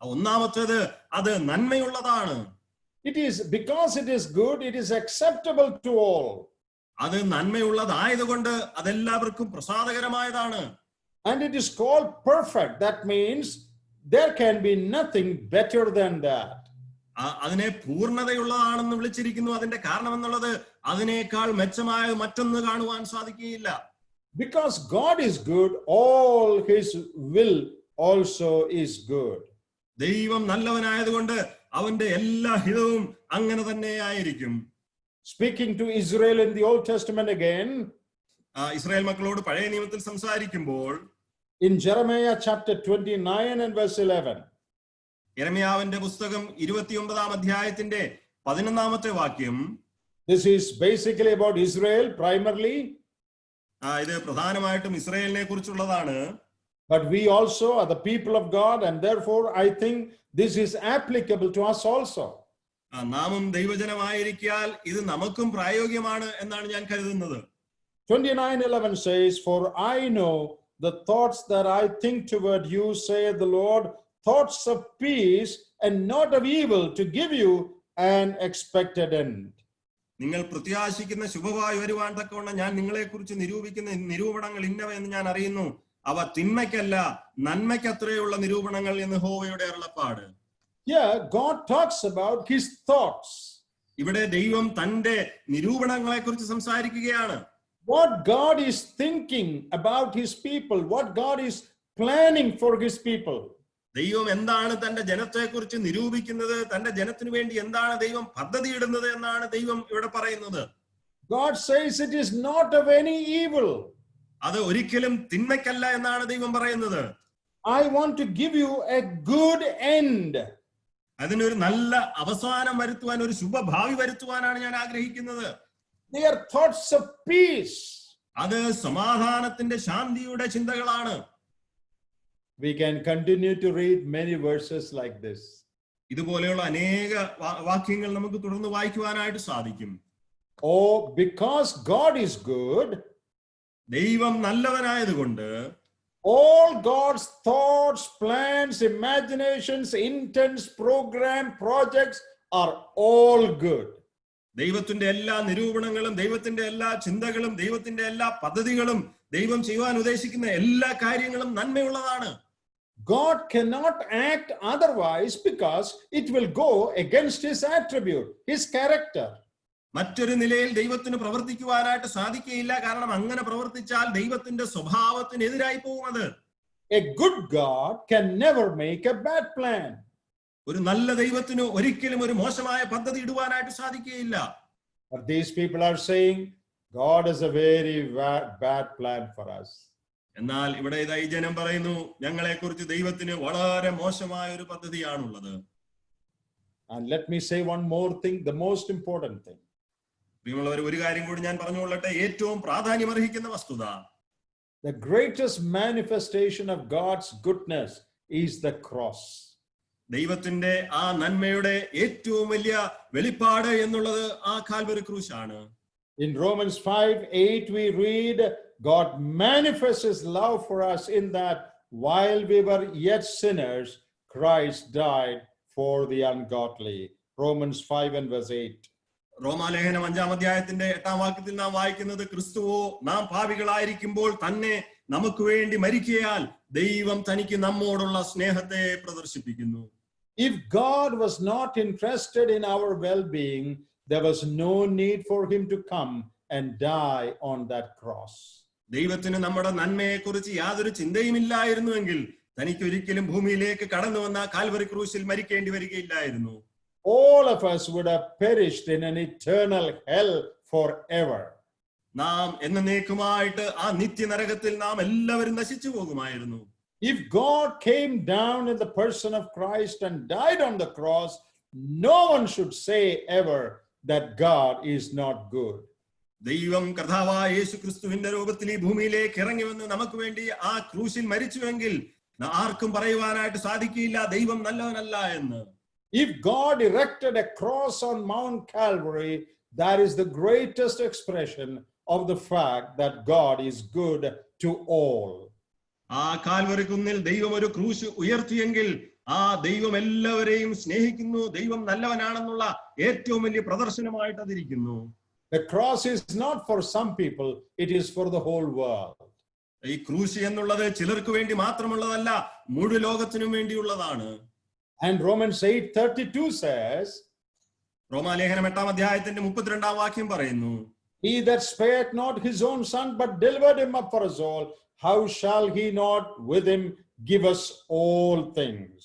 ഒന്നാമത്തേത് അത് നന്മയുള്ളതാണ്. It is because it is good, it is acceptable to all. അത് നന്മയുള്ളതായതുകൊണ്ട് അതെല്ലാവർക്കും പ്രസാദകരമായതാണ്. And it is called perfect. That means there can be nothing better than that. അതിനെ പൂർണ്ണതയുള്ളതാണെന്ന് വിളിച്ചിരിക്കുന്നു. അതിന്റെ കാരണം എന്നുള്ളത് അതിനേക്കാൾ മെച്ചമായ മറ്റൊന്ന് കാണുവാൻ സാധിക്കുകയില്ല. Because God is good, all his will also is good. ദൈവം നല്ലവനായതുകൊണ്ട് അവന്റെ എല്ലാ ഹിതവും അങ്ങനെ തന്നെ ആയിരിക്കും. Speaking to Israel in the Old Testament again, Israel മക്കളോട് പഴയ നിയമത്തിൽ സംസാരിക്കുമ്പോൾ in Jeremiah chapter 29 and verse 11, യെരമ്യാവിന്റെ പുസ്തകം 29-ാം അധ്യായത്തിന്റെ 11-ാമത്തെ വാക്യം, this is basically about Israel primarily. ഇത് പ്രധാനമായിട്ടും ഇസ്രായേലിനെ കുറിച്ചുള്ളതാണ്. But we also are the people of God, and therefore I think this is applicable to us also. നാമും ദൈവജനമായിരിക്കാൽ ഇത് നമുക്കും പ്രായോഗികമാണ് എന്നാണ് ഞാൻ കരുതുന്നത്. 29:11 says, For I know the thoughts that I think toward you, saith the Lord, thoughts of peace and not of evil, to give you an expected end. നിങ്ങൾ പ്രത്യാശിക്കുന്ന ശുഭമായി വരുവാൻ തക്കവണ്ണം ഞാൻ നിങ്ങളെ കുറിച്ച് നിരൂപിക്കുന്ന നിരൂപണങ്ങൾ ഇന്നവ എന്ന് ഞാൻ അറിയുന്നു. അവ തിന്മയ്ക്കല്ല നന്മയ്ക്കത്രയുള്ള നിരൂപണങ്ങൾ എന്ന് യഹോവയുടെ അരുളപ്പാട്. Here God talks about his thoughts. ഇവിടെ ദൈവം തന്റെ നിരൂപണങ്ങളെ കുറിച്ച് സംസാരിക്കുകയാണ്. What God is thinking about his people, what God is planning for his people. ദൈവം എന്താണ് തന്റെ ജനത്തെ കുറിച്ച് നിരൂപിക്കുന്നത്, തന്റെ ജനത്തിനു വേണ്ടി എന്താണ് ദൈവം പദ്ധതി ഇടുന്നത് എന്നാണ് ദൈവം ഇവിടെ പറയുന്നത്. God says it is not of any evil. അത് ഒരിക്കലും തിന്മയ്ക്കല്ല എന്നാണ് ദൈവം പറയുന്നത്. I want to give you a good end. അതിനൊരു നല്ല അവസാനം വരുത്തുവാൻ, ഒരു ശുഭഭാവി വരുത്തുവാനാണ് ഞാൻ ആഗ്രഹിക്കുന്നത്. They are thoughts of peace. അത് സമാധാനത്തിന്റെ ശാന്തിയുടെ ചിന്തകളാണ്. We can continue to read many verses like this. ഇതുപോലെയുള്ള അനേക വാക്യങ്ങൾ നമുക്ക് തുടർന്ന് വായിക്കുവാനായിട്ട് സാധിക്കും. Oh, because God is good, ദൈവം നല്ലവനായതുകൊണ്ട് all God's thoughts, plans, imaginations, intents, program, projects are all good. ദൈവത്തിന്റെ എല്ലാ നിരൂപണങ്ങളും, ദൈവത്തിന്റെ എല്ലാ ചിന്തകളും, ദൈവത്തിന്റെ എല്ലാ പദ്ധതികളും, ദൈവം ചെയ്യുവാൻ ഉദ്ദേശിക്കുന്ന എല്ലാ കാര്യങ്ങളും നന്മയുള്ളതാണ്. God cannot act otherwise because it will go against his attribute, his character. മറ്റൊരു നിലയിൽ ദൈവത്തിന് പ്രവർത്തിക്കുവാനായിട്ട് സാധിക്കുകയില്ല. കാരണം അങ്ങനെ പ്രവർത്തിച്ചാൽ ദൈവത്തിന്റെ സ്വഭാവത്തിനെതിരായി പോകും അത്. A good God can never make a bad plan. ഒരു നല്ല ദൈവത്തിന് ഒരിക്കലും ഒരു മോശമായ പദ്ധതി ഇടുവാനായിട്ട് സാധിക്കുകയില്ല. But these people are saying God has a very bad plan for us. എന്നാൽ ഇവിടെ ഇതാ ഈ ജനം പറയുന്നു, ഞങ്ങളെ കുറിച്ച് ദൈവത്തിന് വളരെ മോശമായ ഒരു പദ്ധതിയാണുള്ളത്. And let me say one more thing, the most important thing. പ്രിയമുള്ളവർ, ഒരു കാര്യം കൂടി ഞാൻ പറഞ്ഞുകൊള്ളട്ടെ. ഏറ്റവും പ്രാധാന്യമർഹിക്കുന്ന വസ്തുത, the greatest manifestation of God's goodness is the cross. ദൈവത്തിന്റെ ആ നന്മയുടെ ഏറ്റവും വലിയ വെളിപ്പാട് എന്നുള്ളത് ആ Calvary ക്രൂശാണ്. In Romans 5:8 we read, God manifests his love for us in that while we were yet sinners, Christ died for the ungodly. Romans 5 and verse 8. റോമാലേഖനം 5-ാം അധ്യായത്തിന്റെ 8-ാം വാക്യത്തിൽ നാം വായിക്കുന്നത്, ക്രിസ്തുവോ നാം പാപികളായിരിക്കുമ്പോൾ തന്നെ നമുക്ക് വേണ്ടി മരിക്കയാൽ ദൈവം തനിക്ക് നമ്മോടുള്ള സ്നേഹത്തെ പ്രദർശിപ്പിക്കുന്നു. If God was not interested in our well-being, there was no need for him to come and die on that cross. ദൈവത്തിന് നമ്മുടെ നന്മയെ കുറിച്ച് യാതൊരു ചിന്തയുമില്ലായിരുന്നുവെങ്കിൽ തനിക്ക് ഒരിക്കലും ഭൂമിയിലേക്ക് കടന്നു വന്ന കാൽവരി ക്രൂശിൽ മരിക്കേണ്ടി വരികയില്ലായിരുന്നു. All of us would have perished in an eternal hell forever. നാം എന്നേക്കുമായിട്ട് ആ നിത്യനരകത്തിൽ നാം എല്ലാവരും നശിച്ചു പോകുമായിരുന്നു. If God came down in the person of Christ and died on the cross, no one should say ever that God is not good. ദൈവം കർത്താവായ യേശു ക്രിസ്തുവിന്റെ രൂപത്തിൽ ഈ ഭൂമിയിലേക്ക് ഇറങ്ങി വന്ന് നമുക്ക് വേണ്ടി ആ ക്രൂശിൽ മരിച്ചുവെങ്കിൽ ആർക്കും പറയുവാനായിട്ട് സാധിക്കില്ല ദൈവം നല്ലവനല്ല എന്ന്. If God erected a cross on Mount Calvary, that is the greatest expression of the fact that God is good to all. ആ കാൽവരി കുന്നിൽ ദൈവം ഒരു ക്രൂശ് ഉയർത്തിയെങ്കിൽ ആ ദൈവം എല്ലാവരെയും സ്നേഹിക്കുന്നു, ദൈവം നല്ലവനാണെന്നുള്ള ഏറ്റവും വലിയ പ്രദർശനമായിട്ട് അതിരിക്കുന്നു. The cross is not for some people, it is for the whole world. ഈ ക്രൂശ് എന്നുള്ളത് ചിലർക്ക് വേണ്ടി മാത്രമുള്ളതല്ല, മുഴുവൻ ലോകത്തിനും വേണ്ടിയുള്ളതാണ്. And Romans 8:32 says, റോമാലേഖനം 8-ാം അധ്യായത്തിന്റെ 32-ാം വാക്യം പറയുന്നു, he that spared not his own son but delivered him up for us all, how shall he not with him give us all things?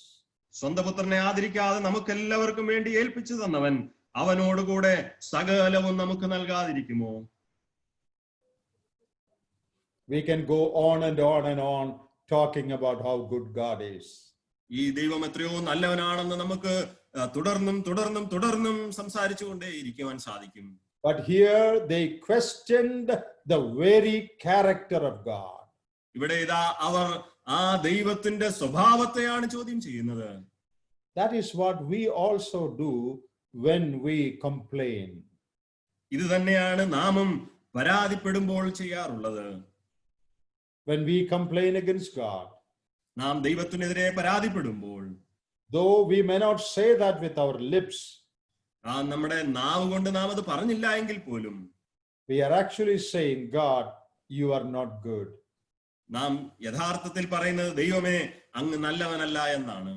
സ്വന്തം പുത്രനെ ആദരിക്കാതെ നമുക്ക് എല്ലാവർക്കും വേണ്ടി ഏൽപ്പിച്ചു തന്നവൻ അവനോടുകൂടെ സകലവും നമുക്ക് നൽകാതിരിക്കുമോ? We can go on and on and on talking about how good God is. ഈ ദൈവം എത്രയോ നല്ലവനാണെന്ന് നമുക്ക് തുടർന്നും തുടർന്നും തുടർന്നും സംസാരിച്ചു കൊണ്ടേയിരിക്കുവാൻ സാധിക്കും. But here they questioned the very character of God. ഇവിടെ ഇതാ അവർ ആ ദൈവത്തിന്റെ സ്വഭാവത്തെയാണ് ചോദ്യം ചെയ്യുന്നത്. That is what we also do when we complain. ഇത് തന്നെയാണ് നാമും പരാതിപ്പെടുമ്പോൾ ചെയ്യാറുള്ളത്. When we complain against God, നാം ദൈവത്തിനെതിരെ പരാതിപ്പെടുമ്പോൾ, though we may not say that with our lips, നമ്മുടെ നാവ് കൊണ്ട് നാം അത് പറഞ്ഞില്ല എങ്കിൽ പോലും we are actually saying, God, you are not good. നാം യഥാർത്ഥത്തിൽ പറയുന്നത് ദൈവമേ അങ്ങ് നല്ലവനല്ല എന്നാണ്.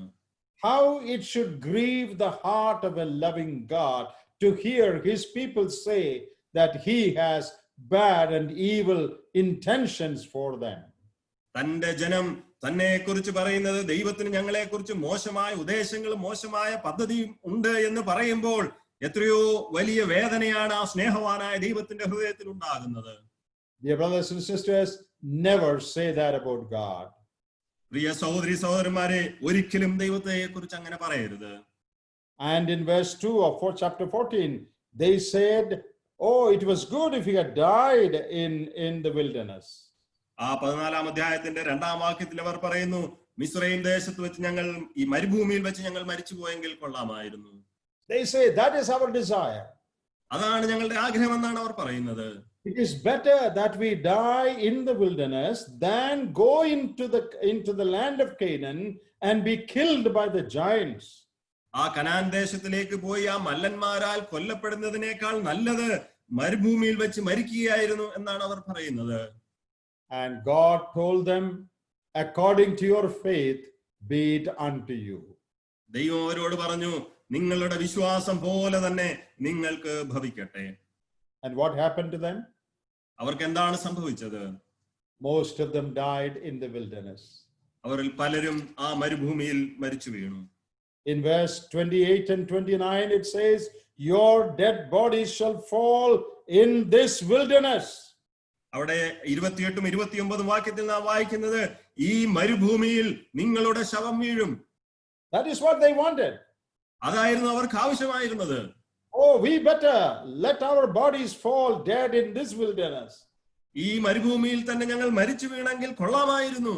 How it should grieve the heart of a loving God to hear his people say that he has bad and evil intentions for them. തന്റെ ജനം തന്നെ കുറിച്ച് പറയുന്നത് ദൈവത്തിന് ഞങ്ങളെ കുറിച്ച് മോശമായ ഉദ്ദേശങ്ങളും മോശമായ പദ്ധതിയും ഉണ്ട് എന്ന് പറയുമ്പോൾ എത്രയോ വലിയ വേദനയാണ് ആ സ്നേഹവാനായ ദൈവത്തിന്റെ ഹൃദയത്തിൽ ഉണ്ടാകുന്നത്. Dear brothers and sisters, never say that about God. പ്രിയ സഹോദരി സഹോദരന്മാരെ, ഒരിക്കലും ദൈവത്തെ കുറിച്ച് അങ്ങനെ പറയരുത്. And in verse 2 of chapter 14, they said, oh, it was good if he had died in the wilderness. ആ 14-ാം അധ്യായത്തിന്റെ 2-ാം വാക്യത്തിൽ അവർ പറയുന്നു, മിസ്രയീം ദേശത്ത് വെച്ച് ഞങ്ങൾ ഈ മരുഭൂമിയിൽ വെച്ച് ഞങ്ങൾ മരിച്ചു പോയെങ്കിൽ കൊള്ളാമായിരുന്നു. They say that is our desire. അതാണ് ഞങ്ങളുടെ ആഗ്രഹം എന്നാണ് അവർ പറയുന്നത്. It is better that we die in the wilderness than go into the land of Canaan and be killed by the giants. ആ കനാൻ ദേശത്തിലേക്ക് പോയി ആ മല്ലന്മാരാൽ കൊല്ലപ്പെടുന്നതിനേക്കാൾ നല്ലത് മരുഭൂമിയിൽ വെച്ച് മരിക്കുകയായിരുന്നു എന്നാണ് അവർ പറയുന്നത്. And God told them, according to your faith, be it unto you. ദൈവം അവരോട് പറഞ്ഞു, നിങ്ങളുടെ വിശ്വാസം പോലെ തന്നെ നിങ്ങൾക്ക് ഭവിക്കട്ടെ. And what happened to them? അവർക്ക് എന്താണ് സംഭവിച്ചത്? Most of them died in the wilderness. അവരിൽ പലരും ആ മരുഭൂമിയിൽ മരിച്ചു വീണു. In verse 28 and 29 it says, your dead bodies shall fall in this wilderness. അവിടെ 28ഉം 29ഉം വാക്യത്തിൽ നാം വായിക്കുന്നത്, ഈ മരുഭൂമിയിൽ നിങ്ങളുടെ ശവം വീഴും. That is what they wanted. അതായിരുന്നു അവർക്ക് ആവശ്യമായിരുന്നത്. Oh, we better let our bodies fall dead in this wilderness. ഈ മരുഭൂമിയിൽ തന്നെ ഞങ്ങൾ മരിച്ചു വീണെങ്കിൽ കൊള്ളാമായിരുന്നു.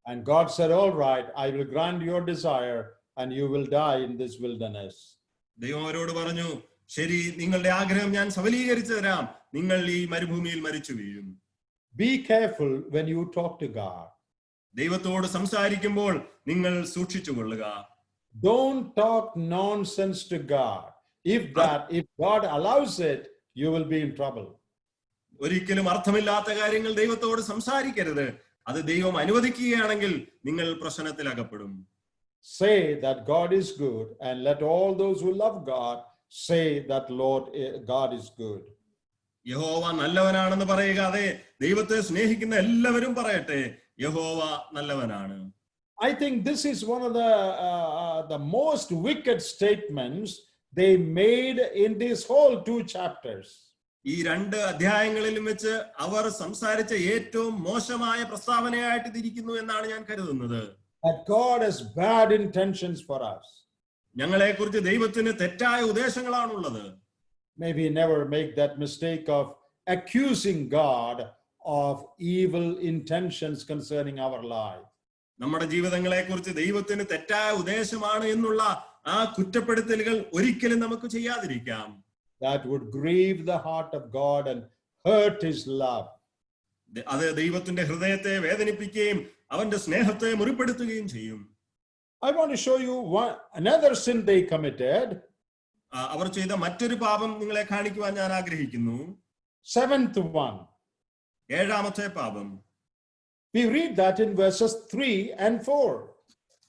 And God said, all right, I will grant your desire and you will die in this wilderness. ദൈവം അവരോട് പറഞ്ഞു, ശരി, നിങ്ങളുടെ ആഗ്രഹം ഞാൻ സഫലീകരിച്ചു തരാം, നിങ്ങൾ ഈ മരുഭൂമിയിൽ മരിച്ചു വീഴും. Be careful when you talk to God. ദൈവത്തോട് സംസാരിക്കുമ്പോൾ നിങ്ങൾ സൂക്ഷിച്ചുകൊള്ളുക. Don't talk nonsense to God. If God allows it, you will be in trouble. ഒരിക്കലും അർത്ഥമില്ലാത്ത കാര്യങ്ങൾ ദൈവത്തോട് സംസാരിക്കരുത്. അത് ദൈവം അനുവദിക്കുകയാണെങ്കിൽ നിങ്ങൾ പ്രശ്നത്തിൽ അകപ്പെടും. Say that God is good, and let all those who love God say that God is good. യഹോവ നല്ലവനാണെന്ന് പറയുക. അതെ, ദൈവത്തെ സ്നേഹിക്കുന്ന എല്ലാവരും പറയട്ടെ, യഹോവ നല്ലവനാണ്. I think this is one of the most wicked statements they made in these whole 2 chapters. ഈ 2 അധ്യായങ്ങളിലും വെച്ച് അവർ സംസാരിച്ച ഏറ്റവും മോശമായ പ്രസ്താവനയായിട്ട് ഇതിരിക്കുന്നു എന്നാണ് ഞാൻ കരുതുന്നത്. That God has bad intentions for us. ഞങ്ങളെ കുറിച്ച് ദൈവത്തിന് തെറ്റായ ഉദ്ദേശങ്ങളാണുള്ളത്. May we never make that mistake of accusing God of evil intentions concerning our life. നമ്മുടെ ജീവിതങ്ങളെ കുറിച്ച് ദൈവത്തിന് തെറ്റായ ഉദ്ദേശമാണ് എന്നുള്ള ആ കുറ്റപ്പെടുത്തലുകൾ ഒരിക്കലും നമുക്ക് ചെയ്യാതിരിക്കാം. That would grieve the heart of God and hurt his love. അത് ദൈവത്തിന്റെ ഹൃദയത്തെ വേദനിപ്പിക്കുകയും അവന്റെ സ്നേഹത്തെ മുറിപ്പെടുത്തുകയും ചെയ്യും. I want to show you another sin they committed. അവർ ചെയ്ത മറ്റൊരു പാപം നിങ്ങളെ കാണിക്കുവാൻ ഞാൻ ആഗ്രഹിക്കുന്നു. 7th one. 7ാമത്തെ പാപം. We read that in verses 3 and 4.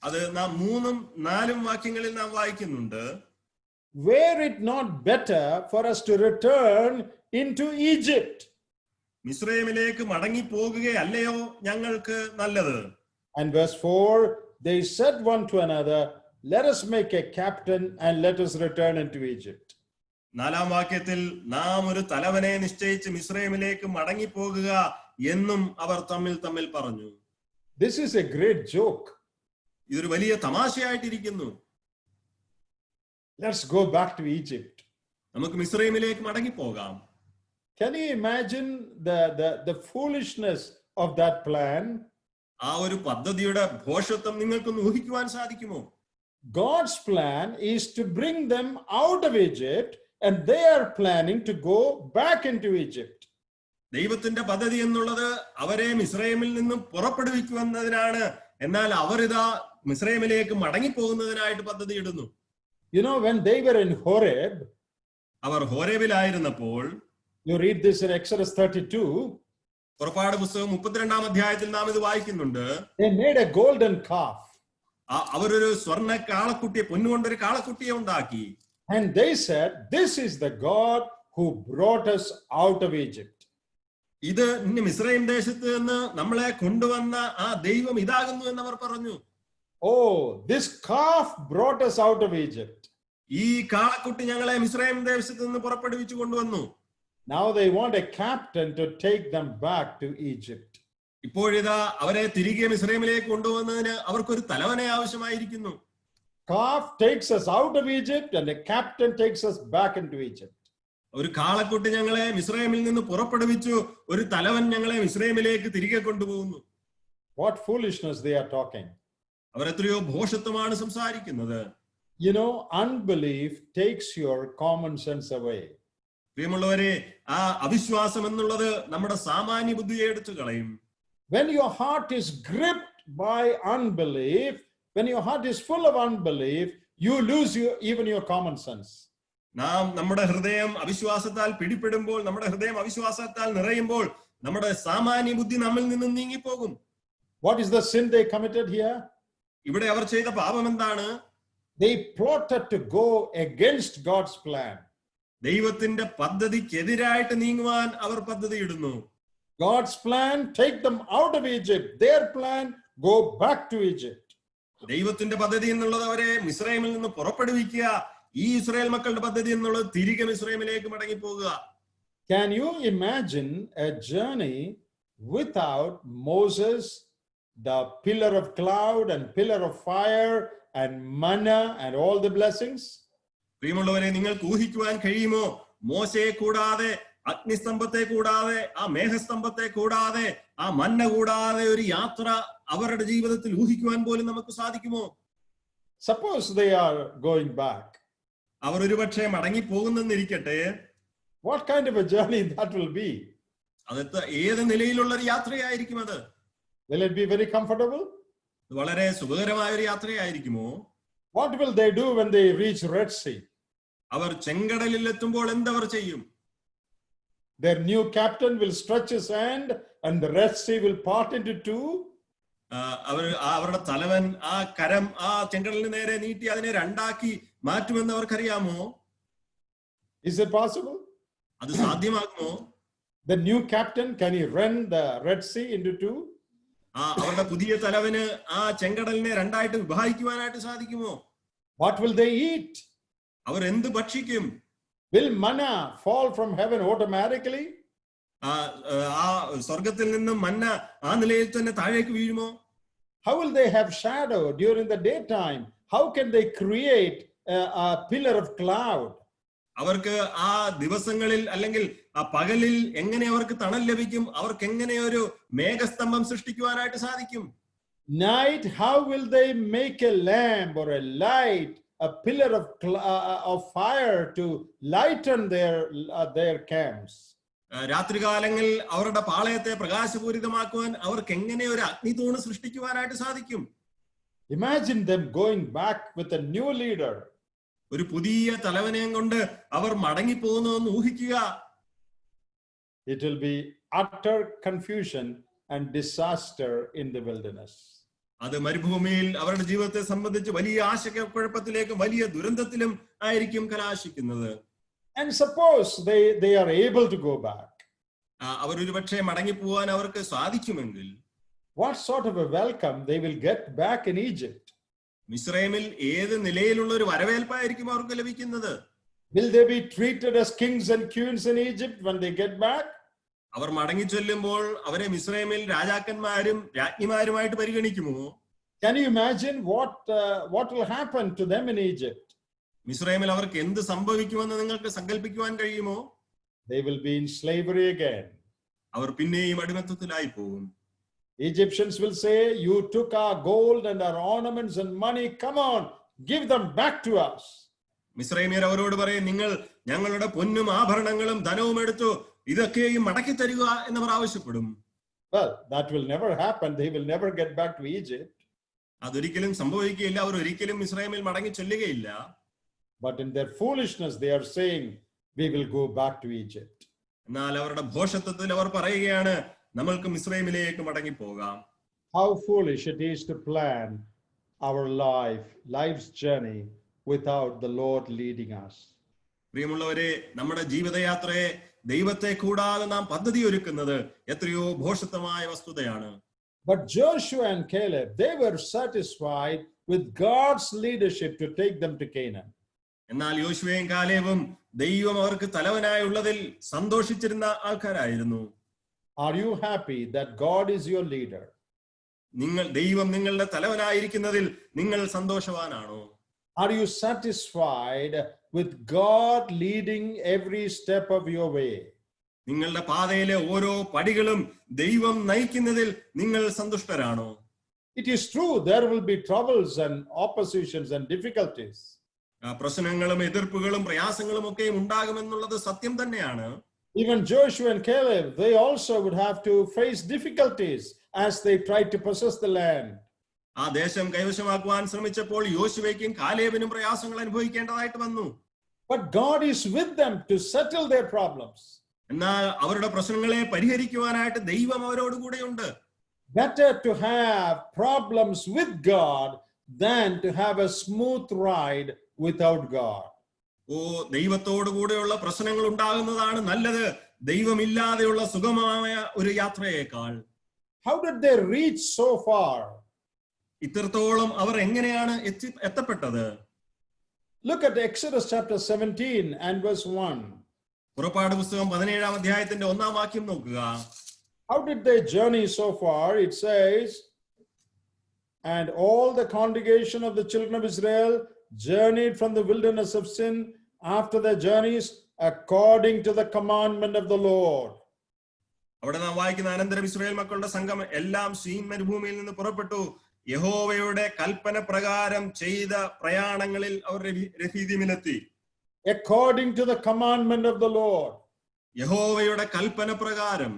അത് നാം 3ഉം 4ഉം വാക്യങ്ങളിൽ നാം വായിക്കുന്നുണ്ട്. Were it not better for us to return into Egypt? മിസ്രയീമിലേക്ക് മടങ്ങി പോകുകയല്ലയോ ഞങ്ങൾക്ക് നല്ലത്? And verse 4, they said one to another, let us make a captain and let us return into Egypt. 4ാം വാക്യത്തിൽ, നാം ഒരു തലവനെ നിശ്ചയിച്ച് മിസ്രയീമിലേക്ക് മടങ്ങി പോകുക എന്നും അവർ തമ്മിൽ പറഞ്ഞു. This is a great joke. ഇതൊരു വലിയ തമാശയായിട്ടിരിക്കുന്നു. Let's go back to Egypt. നമുക്ക് മിസ്രയീമിലേക്ക് മടങ്ങി പോകാം. Can you imagine the foolishness of that plan? ആ ഒരു പദ്ധതിയുടെ ഭോഷത്വം നിങ്ങൾക്കൊന്ന് ഊഹിക്കുവാൻ സാധിക്കുമോ? God's plan is to bring them out of Egypt, and they are planning to go back into Egypt. ദൈവത്തിന്റെ പദ്ധതി എന്നുള്ളത് അവരെ മിസ്രയീമിൽ നിന്നും പുറപ്പെടുവിക്കുമെന്നതിനാണ്. എന്നാൽ അവരിതാ മിസ്രയീമിലേക്ക് മടങ്ങി പോകുന്നതിനായിട്ട് പദ്ധതി ഇടുന്നു. You know, when they were in Horeb, our ഹോരേബിലായിരുന്നപ്പോൾ, you read this in Exodus 32, പുറപ്പാട് പുസ്തകം 32ാം അധ്യായത്തിൽ നാം ഇത് വായിക്കുന്നുണ്ട്. they made a golden calf. അവരൊരു സ്വർണ്ണ കാളക്കുട്ടിയെ, പൊന്നുകൊണ്ടൊരു കാളക്കുട്ടിയെ ഉണ്ടാക്കി. And they said, this is the God who brought us out of Egypt. ഇത് മിസ്രയീം ദേശത്ത് നിന്ന് നമ്മളെ കൊണ്ടുവന്ന ആ ദൈവം ഇതാകുന്നു എന്ന് അവർ പറഞ്ഞു. Oh, this calf brought us out of Egypt. ഈ കാളക്കുട്ടി ഞങ്ങളെ മിസ്രയീം ദേശത്ത് നിന്ന് പുറപ്പെടുവിച്ചു കൊണ്ടുവന്നു. Now they want a captain to take them back to Egypt. ഇപ്പോഴിതാ അവരെ തിരികെ മിസ്രയീമിലേക്ക് കൊണ്ടുവന്നതിന് അവർക്കൊരു തലവനെ ആവശ്യമായിരിക്കുന്നു. Calf takes us out of Egypt and a captain takes us back into Egypt. ഒരു കാളക്കുട്ടി ഞങ്ങളെ മിസ്രയീമിൽ നിന്ന് പുറപ്പെടുവിച്ചു, ഒരു തലവൻ ഞങ്ങളെ മിസ്രയീമിലേക്ക് തിരികെ കൊണ്ടുപോകുന്നു. What foolishness they are talking. അവർ എത്രയോ ഭോഷത്വമാണ് സംസാരിക്കുന്നത്. You know, unbelief takes your common sense away. പ്രിയമുള്ളവരെ, ആ അവിശ്വാസം എന്നുള്ളത് നമ്മുടെ സാമാന്യ ബുദ്ധിയെ എടുത്തു കളയും. When your heart is gripped by unbelief, when your heart is full of unbelief, you lose even your common sense. നാം നമ്മുടെ ഹൃദയം അവിശ്വാസത്താൽ പിടിപ്പെടുമ്പോൾ, നമ്മുടെ ഹൃദയം അവിശ്വാസത്താൽ നിറയുമ്പോൾ നമ്മുടെ സാമാന്യ ബുദ്ധി നമ്മിൽ നിന്നും നീങ്ങിപ്പോകും. What is the sin they committed here? ഇവിടെ അവർ ചെയ്ത പാപം എന്താണ്? They plotted to go against God's plan. ദൈവത്തിന്റെ പദ്ധതിക്കെതിരായിട്ട് നീങ്ങുവാൻ അവർ പദ്ധതി ഇടുന്നു. God's plan, take them out of Egypt. Their plan, go back to Egypt. ദൈവത്തിന്റെ പദ്ധതി എന്നുള്ളത് അവരെ മിസ്രൈമിൽ നിന്ന് പുറപ്പെടുവിക്കുക. ഈ ഇസ്രായേൽ മക്കളുടെ പദ്ധതി എന്നുള്ളത് തിരികെ മിസ്രൈമിലേക്ക് മടങ്ങി പോകുക. Can you imagine a journey without Moses, the pillar of cloud and pillar of fire and manna and all the blessings? പ്രിയമുള്ളവരെ, നിങ്ങൾക്ക് ഊഹിക്കുവാൻ കഴിയുമോ? മോശയെ കൂടാതെ, അഗ്നിസ്തംഭത്തെ കൂടാതെ, ആ മേഘസ്തംഭത്തെ കൂടാതെ, ആ മന്ന കൂടാതെ ഒരു യാത്ര അവരുടെ ജീവിതത്തിൽ ഊഹിക്കുവാൻ പോലും നമുക്ക് സാധിക്കുമോ? Suppose they are going back. അവർ ഒരുപക്ഷെ മടങ്ങി പോകുന്നെന്നിരിക്കട്ടെ. What kind of a journey that will be? അത് ഏത് നിലയിലുള്ള ഒരു യാത്രയായിരിക്കും അത്? Will it be very comfortable? വളരെ സുഖകരമായ ഒരു യാത്രയായിരിക്കുമോ? What will they do when they reach Red Sea? അവർ ചെങ്കടലിൽ എത്തുമ്പോൾ എന്തവർ ചെയ്യും? Their new captain will stretch his hand and the Red Sea will part into two. അവരുടെ തലവൻ ആ കരം ആ ചെങ്കടലിന് നേരെ നീട്ടി അതിനെ രണ്ടാക്കി മാറ്റുമെന്ന് അവർക്കറിയാമോ? Is it possible? അത് സാധ്യമാകുമോ? The new captain, can he rend the Red Sea into two? അവരുടെ പുതിയ തലവന് ആ ചെങ്കടലിനെ രണ്ടായിട്ട് വിഭാഗിക്കുവാനായിട്ട് സാധിക്കുമോ? What will they eat? അവർ എന്ത് ഭക്ഷിക്കും? Will manna fall from heaven automatically? ആ സ്വർഗത്തിൽ നിന്നും മന്ന ആ നിലയിൽ തന്നെ താഴേക്ക് വീഴുമോ? How will they have shadow during the daytime? How can they create a pillar of cloud? അവർക്ക് ആ ദിവസങ്ങളിൽ അല്ലെങ്കിൽ ആ പകലിൽ എങ്ങനെ അവർക്ക് തണൽ ലഭിക്കും? അവർക്ക് എങ്ങനെ ഒരു മേഘസ്തംഭം സൃഷ്ടിക്കുവാനായിട്ട് സാധിക്കും? Night, how will they make a lamp or a light, a pillar of fire to lighten their camps? രാത്രികാലങ്ങളിൽ അവരുടെ പാളയത്തെ പ്രകാശപൂരിതമാക്കുവാൻ അവർക്ക് എങ്ങനെ ഒരു അഗ്നിതൂണ് സൃഷ്ടിക്കുവാനായിട്ട് സാധിക്കും? Imagine them going back with a new leader. ഒരു പുതിയ തലവനെയും കൊണ്ട് അവർ മടങ്ങി പോകുന്നു ഊഹിക്കുക. It will be utter confusion and disaster in the wilderness. അത് മരുഭൂമിയിൽ അവരുടെ ജീവിതത്തെ സംബന്ധിച്ച് വലിയ ആശയക്കുഴപ്പത്തിലേക്കും വലിയ ദുരന്തത്തിലും ആയിരിക്കും കലാശിക്കുന്നത്. And suppose they are able to go back. അവർ ഒരുപക്ഷെ മടങ്ങി പോകാൻ അവർക്ക് സാധിക്കുമെങ്കിൽ what sort of a welcome they will get back in Egypt? മിസ്രൈമിൽ ഏത് നിലയിലുള്ള ഒരു വരവേൽപ്പായിരിക്കും അവർക്ക് ലഭിക്കുന്നത്? Will they be treated as kings and queens in Egypt when they get back? അവർ മടങ്ങി ചെല്ലുമ്പോൾ അവരെ മിസ്രൈമിൽ രാജാക്കന്മാരും രാജ്ഞിമാരുമായിട്ട് പരിഗണിക്കുമോ? Can you imagine what will happen to them in Egypt? മിസ്രൈമിൽ അവർക്ക് എന്ത് സംഭവിക്കുമെന്ന് നിങ്ങൾക്ക് സങ്കല്പിക്കുവാൻ കഴിയുമോ? They will be in slavery again. അവർ പിന്നെയും അടിമത്തത്തിലായി പോകും. Egyptians will say, you took our gold and our ornaments and money, come on, give them back to us. മിസ്രൈമ്യർ അവരോട് പറയും, നിങ്ങൾ ഞങ്ങളുടെ പൊന്നും ആഭരണങ്ങളും ധനവും എടുത്തു, ഇതൊക്കെയും മടക്കി തരിക എന്നവർ ആവശ്യപ്പെടും. Well, that will never happen. They will never get back to Egypt. അതൊരിക്കലും സംഭവിക്കുകയില്ല. അവർ ഒരിക്കലും മിസ്രൈമിൽ മടങ്ങി ചെല്ലുകയില്ല. But in their foolishness, they are saying, we will go back to Egypt. എന്നാൽ അവരുടെ ഭോഷത്വത്തിൽ അവർ പറയുകയാണ്, നമ്മൾക്ക് മിസ്രൈമിലേക്ക് മടങ്ങി പോകാം. How foolish it is to plan our life's journey without the Lord leading us. പ്രിയമുള്ളവരെ, നമ്മുടെ ജീവിതയാത്രയെ ദൈവത്തെ കൂടാതെ നാം പദ്ധതി ഒരുക്കുന്നത് എത്രയോ ഭോഷത്വമായ വസ്തുതയാണ്. But Joshua and Caleb, they were satisfied with God's leadership to take them to Canaan. എന്നാൽ യോശുവയും കാലേബും ദൈവം അവർക്ക് തലവനായുള്ളതിൽ സന്തോഷിച്ചിരുന്ന ആൾക്കാരായിരുന്നു. Are you happy that God is your leader? ദൈവം നിങ്ങളുടെ തലവനായിരിക്കുന്നതിൽ നിങ്ങൾ സന്തോഷവാനാണോ? Are you satisfied with God leading every step of your way? നിങ്ങളുടെ പാതയിലെ ഓരോ പടികളും ദൈവം നയിക്കുന്നതിൽ നിങ്ങൾ സന്തുഷ്ടരാണോ? It is true, there will be troubles and oppositions and difficulties. പ്രശ്നങ്ങളും എതിർപ്പുകളും പ്രയാസങ്ങളും ഒക്കെ ഉണ്ടാകുമെന്നുള്ളത് സത്യം തന്നെയാണ്. Even Joshua and Caleb, they also would have to face difficulties as they tried to possess the land. ആ ദേശം കൈവശമാക്കുവാൻ ശ്രമിച്ചപ്പോൾ യോശുവയ്ക്കും കാലേബിനും പ്രയാസങ്ങൾ അനുഭവിക്കേണ്ടതായിട്ട് വന്നു. But God is with them to settle their problems. എന്നാൽ അവരുടെ പ്രശ്നങ്ങളെ പരിഹരിക്കുവാനായിട്ട് ദൈവം അവരോട് കൂടെയുണ്ട്. Better to have problems with God than to have a smooth ride without God. ഓ, ദൈവത്തോടു കൂടെയുള്ള പ്രശ്നങ്ങൾ ഉണ്ടാകുന്നതാണ് നല്ലത്, ദൈവമില്ലാതെയുള്ള സുഗമമായ ഒരു യാത്രയേക്കാൾ. How did they reach so far? ഇത്രത്തോളം അവർ എങ്ങനെയാണ് എത്തപ്പെട്ടത്? Look at Exodus chapter 17 and verse 1. പുറപ്പാട് പുസ്തകം 17-ാം അധ്യായത്തിന്റെ 1-ാം വാക്യം നോക്കുക. How did they journey so far? It says, and all the congregation of the children of Israel journeyed from the wilderness of Sin after their journeys according to the commandment of the Lord. അവിടെ നാം വായിക്കുന്ന അനന്തരം ഇസ്രായേൽ മക്കളുടെ സംഘം എല്ലാം സീൻ മരുഭൂമിയിൽ നിന്ന് പുറപ്പെട്ടു, യഹോവയുടെ കൽപ്പന പ്രകാരം ചെയ്ത പ്രയാണങ്ങളിൽ അവർ രഫീദിമിലെത്തി. According to the commandment of the Lord. യഹോവയുടെ കൽപ്പന പ്രകാരം.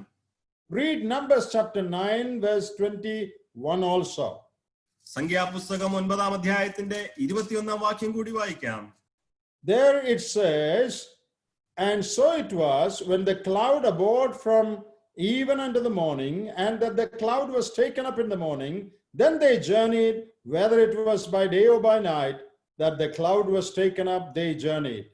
Read Numbers chapter 9 verse 21 also. സംഖ്യാപുസ്തകം 9-ാം അധ്യായത്തിന്റെ 21-ാം വാക്യം കൂടി വായിക്കാം. There it says, and so it was when the cloud abode from even unto the morning, and that the cloud was taken up in the morning, then they journeyed, whether it was by day or by night, that the cloud was taken up, they journeyed.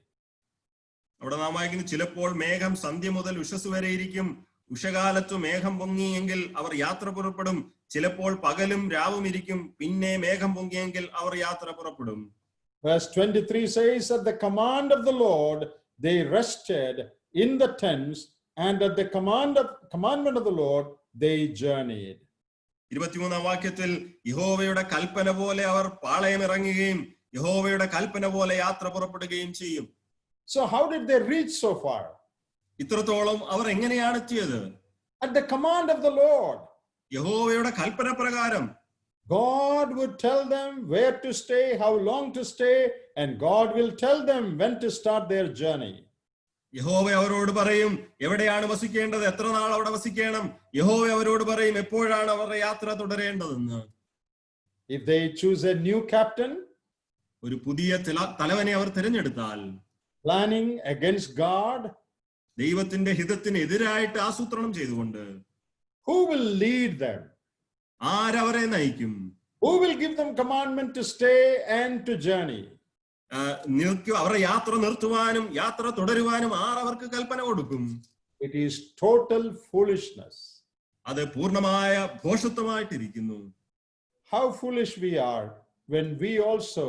അവിടെ നാം വായിക്കുന്നു, ചിലപ്പോൾ മേഘം സന്ധ്യ മുതൽ ഉഷസ് വരെ ഇരിക്കും, ഉഷകാലത്തു മേഘം പൊങ്ങിയെങ്കിൽ അവർ യാത്ര പുറപ്പെടും, ചിലപ്പോൾ പകലും രാവും ഇരിക്കും, പിന്നെ മേഘം പൊങ്ങിയെങ്കിൽ അവർ യാത്ര പുറപ്പെടും. Verse 23 says, at the command of the Lord they rested in the tents, and at the commandment of the Lord they journeyed. 23-ാം വാക്യത്തിൽ യഹോവയുടെ കൽപ്പന പോലെ അവർ പാളയമിറങ്ങുകയും യഹോവയുടെ കൽപ്പന പോലെ യാത്ര പുറപ്പെടുകയും ചെയ്യും. So how did they reach so far? ഇത്രത്തോളം അവർ എങ്ങനെയാണ് എത്തിയത്? At the command of the Lord. യഹോവയുടെ കൽപ്പന പ്രകാരം. God would tell them where to stay, how long to stay, and God will tell them when to start their journey. യഹോവ അവരോട് പറയും എവിടെയാണ് വസിക്കേണ്ടത്, എത്ര നാൾ അവിടെ വസിക്കണം. യഹോവ അവരോട് പറയും എപ്പോഴാണ് അവരുടെ യാത്ര തുടരേണ്ടതെന്ന്. If they choose a new captain, ഒരു പുതിയ തലവനെ അവർ തിരഞ്ഞെടുത്താൽ, planning against God, ദൈവത്തിന്റെ ഹിതത്തിന് എതിരായിട്ട് ആസൂത്രണം ചെയ്തുകൊണ്ട്, who will lead them? ആരവരെ നയിക്കും? Who will give them commandment to stay and to journey? അവരുടെ യാത്ര നിർത്തുവാനും യാത്ര തുടരുവാനും ആരവർക്ക് കൽപ്പന കൊടുക്കും? It is total foolishness. അത് പൂർണ്ണമായ ഭോഷത്വമായിട്ടിരിക്കുന്നു. How foolish we are when we also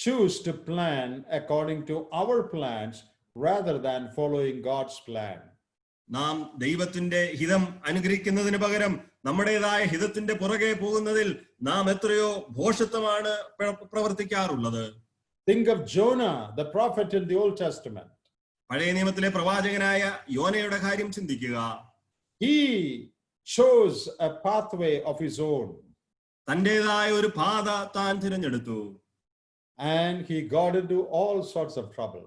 choose to plan according to our plans rather than following God's plan. നാം ദൈവത്തിന്റെ ഹിതം അനുഗ്രഹിക്കുന്നതിന് പകരം നമ്മുടേതായ ഹിതത്തിന്റെ പുറകെ പോകുന്നതിൽ നാം എത്രയോ ഭോഷത്വമാണ് പ്രവർത്തിക്കാറുള്ളത്. Think of Jonah, the prophet in the Old Testament. പഴയ നിയമത്തിലെ പ്രവാചകനായ യോനയുടെ കാര്യം ചിന്തിക്കുക. He chose a pathway of his own. തന്റേതായ ഒരു പാത താൻ തിരഞ്ഞെടുത്തു. And he got into all sorts of trouble.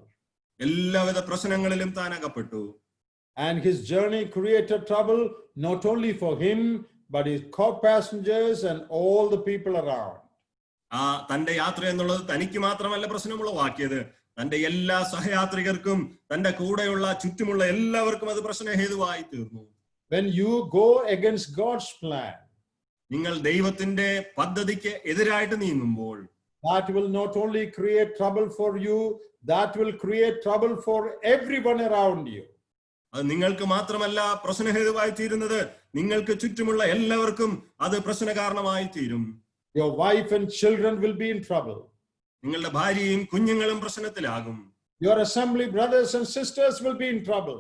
എല്ലാവിധ പ്രശ്നങ്ങളിലും താൻ അകപ്പെട്ടു. And his journey created trouble not only for him, but his co-passengers and all the people around. തന്റെ യാത്ര എന്നുള്ളത് തനിക്ക് മാത്രമല്ല പ്രശ്നമുള്ളവാക്കിയത്, തന്റെ എല്ലാ സഹയാത്രികർക്കും തന്റെ കൂടെയുള്ള ചുറ്റുമുള്ള എല്ലാവർക്കും അത് പ്രശ്നഹേതുവായി തീർന്നു. When you go against God's plan, നിങ്ങൾ ദൈവത്തിന്റെ പദ്ധതിക്ക് എതിരായിട്ട് നീങ്ങുമ്പോൾ, that will not only create trouble for you, that will create trouble for everyone around you. അത് നിങ്ങൾക്ക് മാത്രമല്ല പ്രശ്നഹേതുവായി തീരുന്നത്, നിങ്ങൾക്ക് ചുറ്റുമുള്ള എല്ലാവർക്കും അത് പ്രശ്ന കാരണമായി തീരും. Your wife and children will be in trouble. നിങ്ങളുടെ ഭാര്യയും കുഞ്ഞുങ്ങളും പ്രശ്നത്തിലാകും. Your assembly brothers and sisters will be in trouble.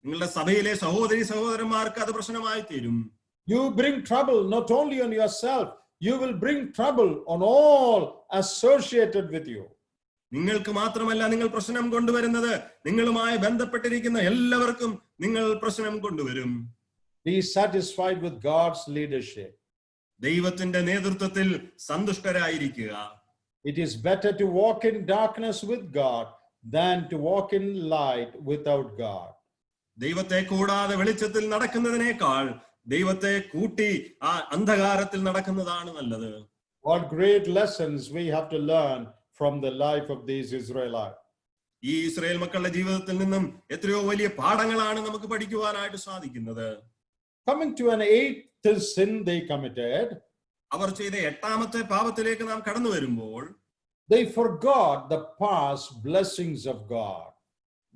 നിങ്ങളുടെ സഭയിലെ സഹോദരി സഹോദരന്മാർക്ക് അത് പ്രശ്നമായി തീരും. You bring trouble not only on yourself, you will bring trouble on all associated with you. നിങ്ങൾക്ക് മാത്രമല്ല നിങ്ങൾ പ്രശ്നം കൊണ്ടുവരുന്നത്, നിങ്ങളുമായി ബന്ധപ്പെട്ടിരിക്കുന്ന എല്ലാവർക്കും നിങ്ങൾ പ്രശ്നം കൊണ്ടുവരും. Be satisfied with God's leadership. ദൈവത്തിന്റെ നേതൃത്വത്തിൽ സന്തുഷ്ടരായിരിക്കുക. It is better to walk in darkness with God than to walk in light without God. ദൈവത്തെ കൂടാതെ വെളിച്ചത്തിൽ നടക്കുന്നതിനേക്കാൾ ദൈവത്തെ കൂട്ടി ആ അന്ധകാരത്തിൽ നടക്കുന്നതാണ് നല്ലത്. What great lessons we have to learn from the life of these Israelites. ഈ ഇസ്രായേൽ മക്കളുടെ ജീവിതത്തിൽ നിന്നും എത്രയോ വലിയ പാഠങ്ങളാണ് നമുക്ക് പഠിക്കുവാനായിട്ട് സാധിക്കുന്നത്. Coming to an eighth sin they committed. അവർ ചെയ്ത എട്ടാമത്തെ പാപത്തിലേക്ക് നാം കടന്നു വരുമ്പോൾ they forgot the past blessings of God.